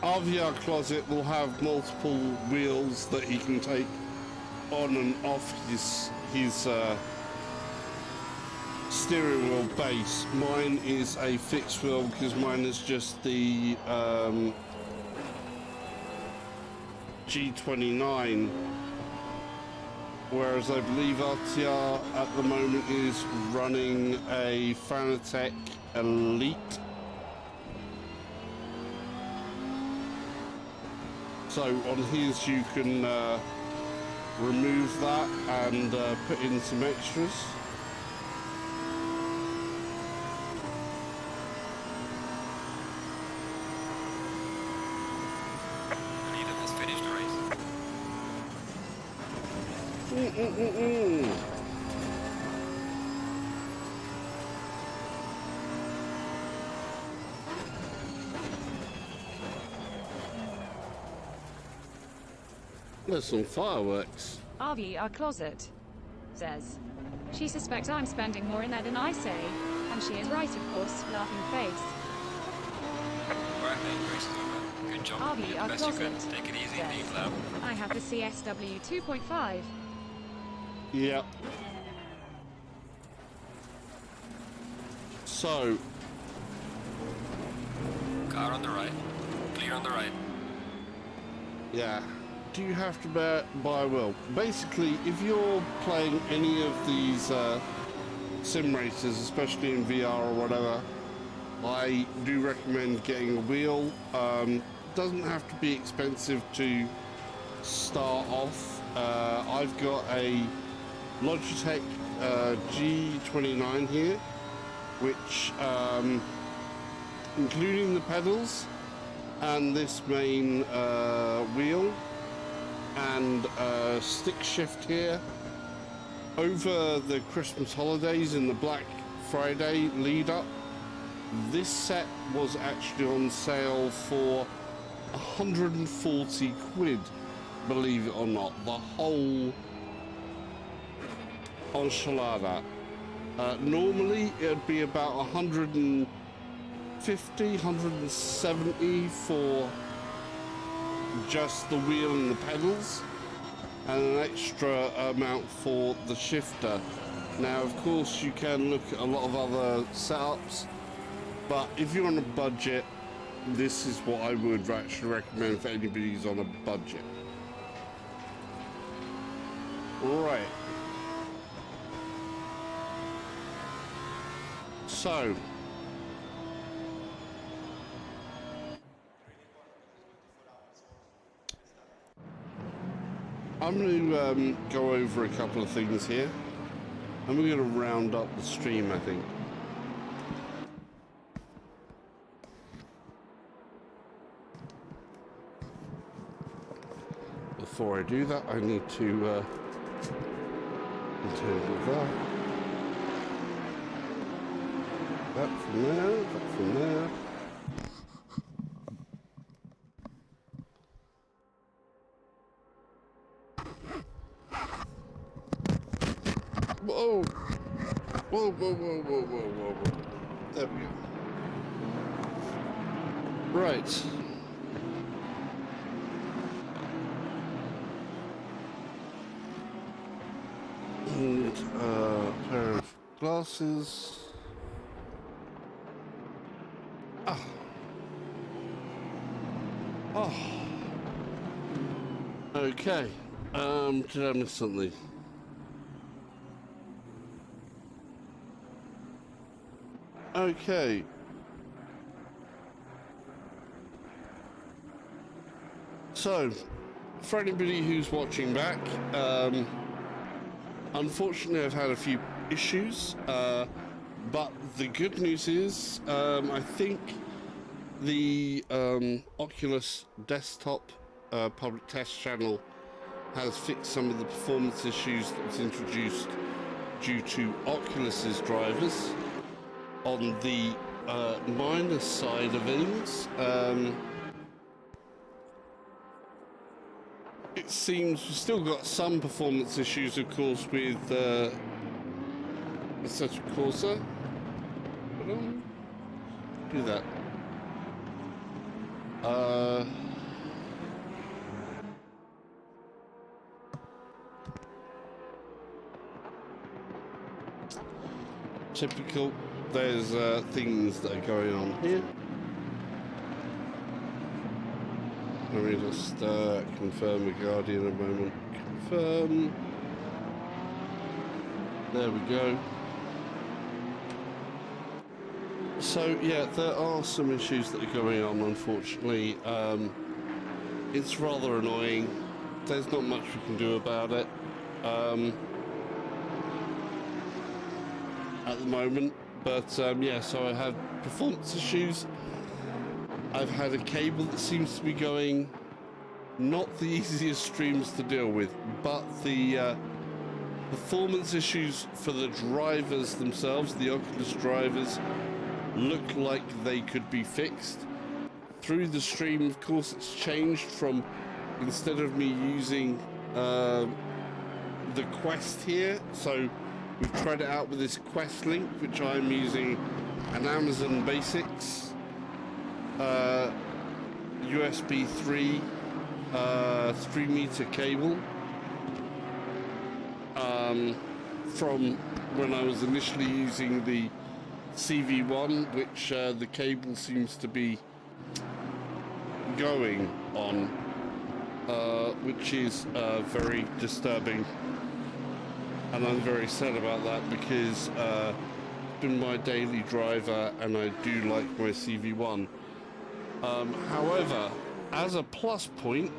RVR Closet will have multiple wheels that he can take on and off his steering wheel base. Mine is a fixed wheel because mine is just the G29, whereas I believe RTR at the moment is running a Fanatec Elite. So on his you can remove that and put in some extras. Leader has finished the race. There's some fireworks. RV, closet. Says. She suspects I'm spending more in there than I say. And she is right, of course, laughing face. Alright, mate, race is over. Good job. RV, You did the best you could. closet. Take it easy, Yes. deep low. I have the CSW 2.5. Yep. So, Car on the right. Clear on the right. yeah. Do you have to buy a wheel? Basically, if you're playing any of these sim races, especially in VR or whatever, I do recommend getting a wheel. Doesn't have to be expensive to start off. I've got a Logitech G29 here, which including the pedals and this main wheel and stick shift here, over the Christmas holidays and the Black Friday lead up, this set was actually on sale for 140 quid, believe it or not. The whole enchilada. Normally it'd be about 150, 170 for just the wheel and the pedals, and an extra amount for the shifter. Now, of course, you can look at a lot of other setups, but if you're on a budget, this is what I would actually recommend for anybody who's on a budget. Right. So, I'm going to go over a couple of things here, and we're going to round up the stream, I think. Before I do that, I need to interpret that. That from there, that from there. Whoa! Whoa, whoa, whoa, whoa, whoa, whoa, whoa. There we go. Right. And a pair of glasses. Ah. Oh. Okay. Did I miss something? Okay. So, for anybody who's watching back, unfortunately I've had a few issues, but the good news is I think the Oculus desktop public test channel has fixed some of the performance issues that was introduced due to Oculus's drivers. On the minus side of things, it seems we've still got some performance issues, of course, with Assetto Corsa. Do that. Typical. There's things that are going on here. Let me just confirm the Guardian a moment. Confirm. There we go. So yeah, there are some issues that are going on, unfortunately. It's rather annoying. There's not much we can do about it at the moment. But yeah, so I have performance issues. I've had a cable that seems to be going, not the easiest streams to deal with, but the performance issues for the drivers themselves, the Oculus drivers, look like they could be fixed. Through the stream, of course, it's changed from, instead of me using the Quest here, so we've tried it out with this Quest Link, which I'm using an Amazon Basics USB 3 3-meter cable from when I was initially using the CV1, which the cable seems to be going on, which is very disturbing. And I'm very sad about that because it's been my daily driver and I do like my CV1. However, as a plus point,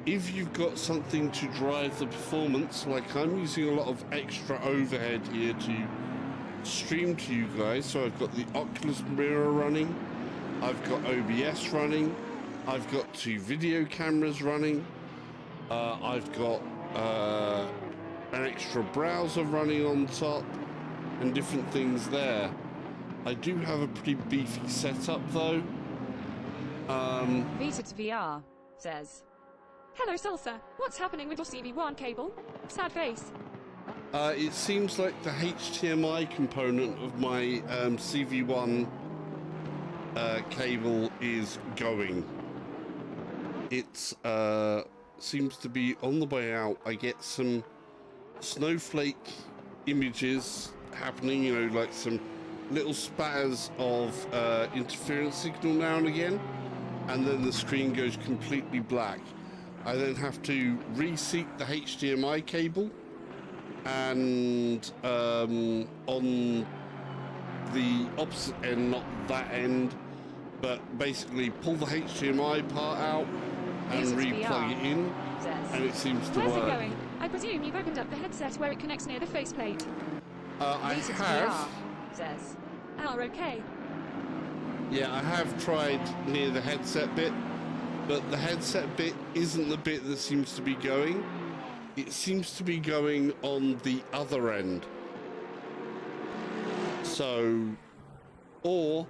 if you've got something to drive the performance, like I'm using a lot of extra overhead here to stream to you guys, so I've got the Oculus mirror running, I've got OBS running, I've got 2 video cameras running, I've got an extra browser running on top and different things there. I do have a pretty beefy setup though. Vita to VR says, "Hello Salsa, what's happening with your CV1 cable? Sad face." It seems like the HDMI component of my CV1 cable is going. It's seems to be on the way out. I get some snowflake images happening, you know, like some little spatters of interference signal now and again, and then the screen goes completely black. I then have to reseat the HDMI cable, and on the opposite end, not that end, but basically pull the HDMI part out and re-plug it in, and it seems to work. Where's it going? I presume you've opened up the headset where it connects near the faceplate. I have. Says, "Oh, okay." Yeah, I have tried near the headset bit, but the headset bit isn't the bit that seems to be going. It seems to be going on the other end. So, or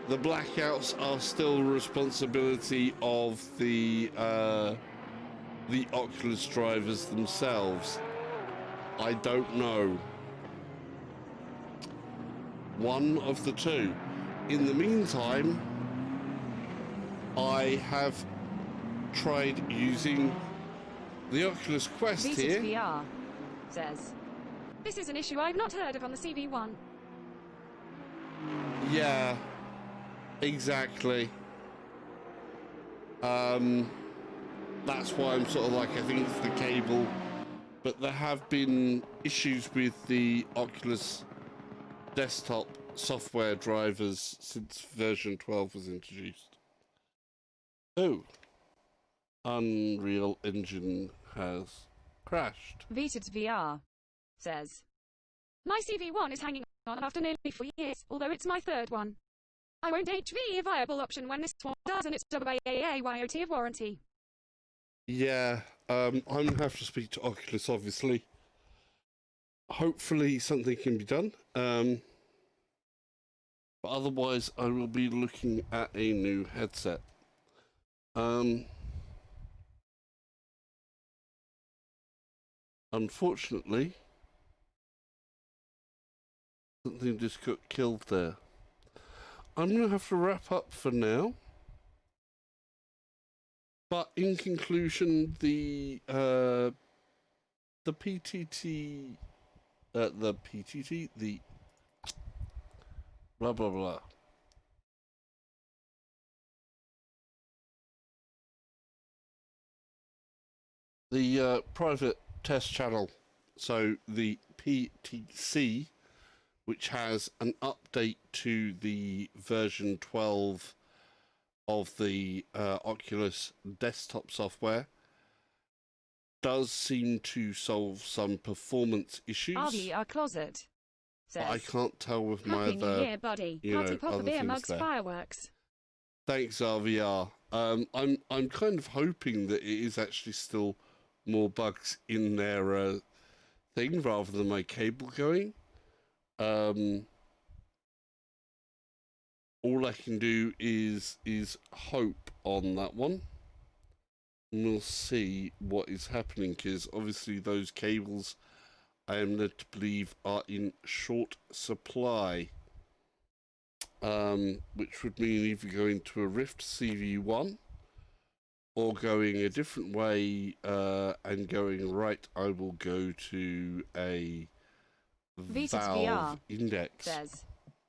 the blackouts are still responsibility of the Oculus drivers themselves. I don't know. One of the two. In the meantime, I have tried using the Oculus Quest here. VR says, this is an issue I've not heard of on the CV1. Yeah, exactly. That's why I'm sort of like, I think it's the cable, but there have been issues with the Oculus desktop software drivers since version 12 was introduced. Oh, Unreal Engine has crashed. VR says, my CV1 is hanging on after nearly 4 years, although it's my third one. I won't HV a viable option when this one does, and it's WAAYOT of warranty. Yeah, I'm going to have to speak to Oculus, obviously. Hopefully something can be done. But otherwise, I will be looking at a new headset. Unfortunately, something just got killed there. I'm going to have to wrap up for now. But in conclusion, the PTT, the blah blah blah. The private test channel, so the PTC, which has an update to the version 12 of the Oculus desktop software, does seem to solve some performance issues. RVR closet says, I can't tell with my Happy New other, Year, buddy. Party popper beer mugs there. fireworks. Thanks, RVR. I'm kind of hoping that it is actually still more bugs in their thing rather than my cable going. All I can do is hope on that one. And we'll see what is happening, because obviously those cables, I am led to believe, are in short supply. Which would mean either going to a Rift CV1 or going a different way and going right. I will go to a Valve Index. Says,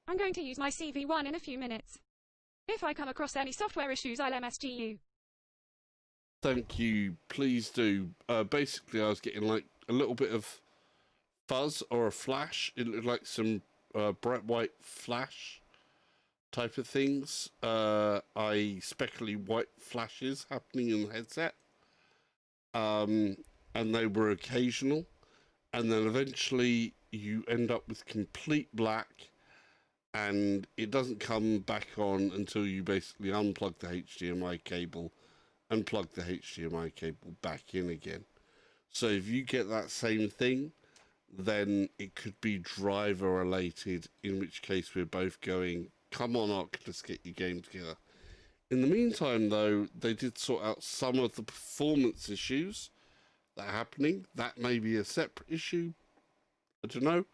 I'm going to use my CV1 in a few minutes. If I come across any software issues, I'll MSG you. Thank you. Please do. Basically, I was getting like a little bit of fuzz or a flash. It looked like some bright white flash type of things, i.e. speckly white flashes happening in the headset, and they were occasional, and then eventually you end up with complete black, and it doesn't come back on until you basically unplug the HDMI cable and plug the HDMI cable back in again. So if you get that same thing, then it could be driver related, in which case we're both going, come on, Oculus, get your game together. In the meantime, though, they did sort out some of the performance issues that are happening. That may be a separate issue. I don't know.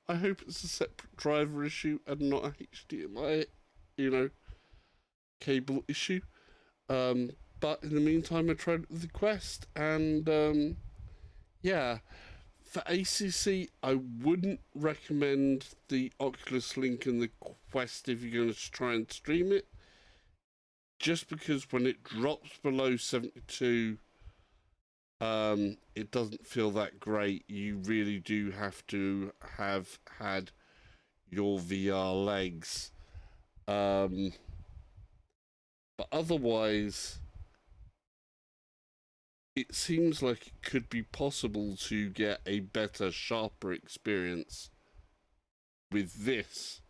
I hope it's a separate driver issue and not a HDMI, cable issue. But in the meantime, I tried it with the Quest, and yeah. For ACC, I wouldn't recommend the Oculus Link and the Quest if you're going to try and stream it, just because when it drops below 72, it doesn't feel that great. You really do have to have had your VR legs. But otherwise, it seems like it could be possible to get a better, sharper experience with this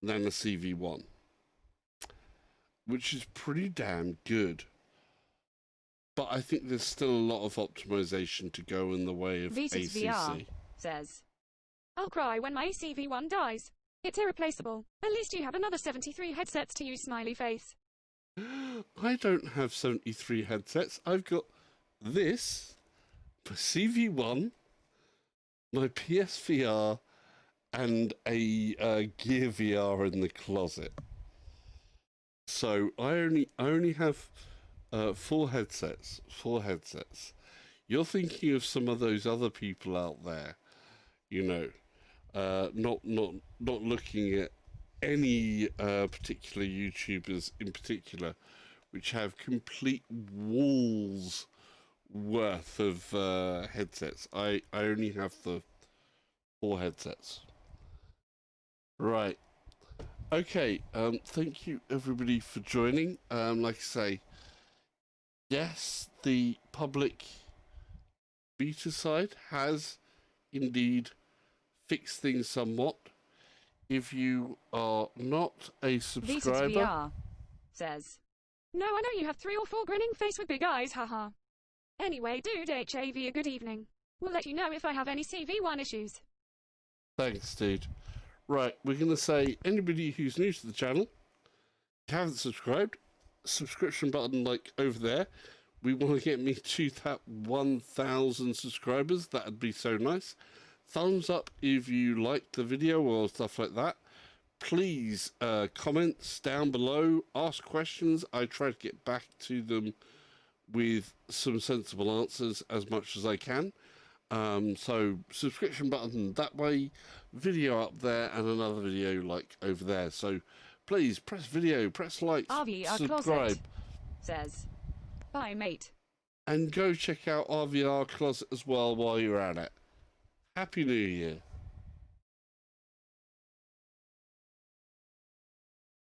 than a CV1, which is pretty damn good. But I think there's still a lot of optimization to go in the way of ACC. VR says, I'll cry when my CV1 dies. It's irreplaceable. At least you have another 73 headsets to use, smiley face. I don't have 73 headsets. I've got this, my CV1, my PSVR, and a Gear VR in the closet. So I only have 4 headsets. 4 headsets. You're thinking of some of those other people out there, you know, not looking at any particular YouTubers in particular, which have complete walls worth of headsets. I only have the 4 headsets. Right. Okay. Thank you everybody for joining. Like I say, yes, the public beta side has indeed fixed things somewhat. If you are not a subscriber, VR says, no, I know you have 3 or 4 grinning face with big eyes, haha. Anyway, dude, HAV, a good evening. We'll let you know if I have any CV1 issues. Thanks, dude. Right, we're going to say anybody who's new to the channel, if you haven't subscribed, subscription button like over there. We want to get me to that 1,000 subscribers. That'd be so nice. Thumbs up if you liked the video or stuff like that. Please comments down below, ask questions. I try to get back to them with some sensible answers as much as I can. So subscription button that way, video up there, and another video like over there. So please press video, press like, subscribe. Closet says, bye mate. And go check out RVR Closet as well while you're at it. Happy New Year.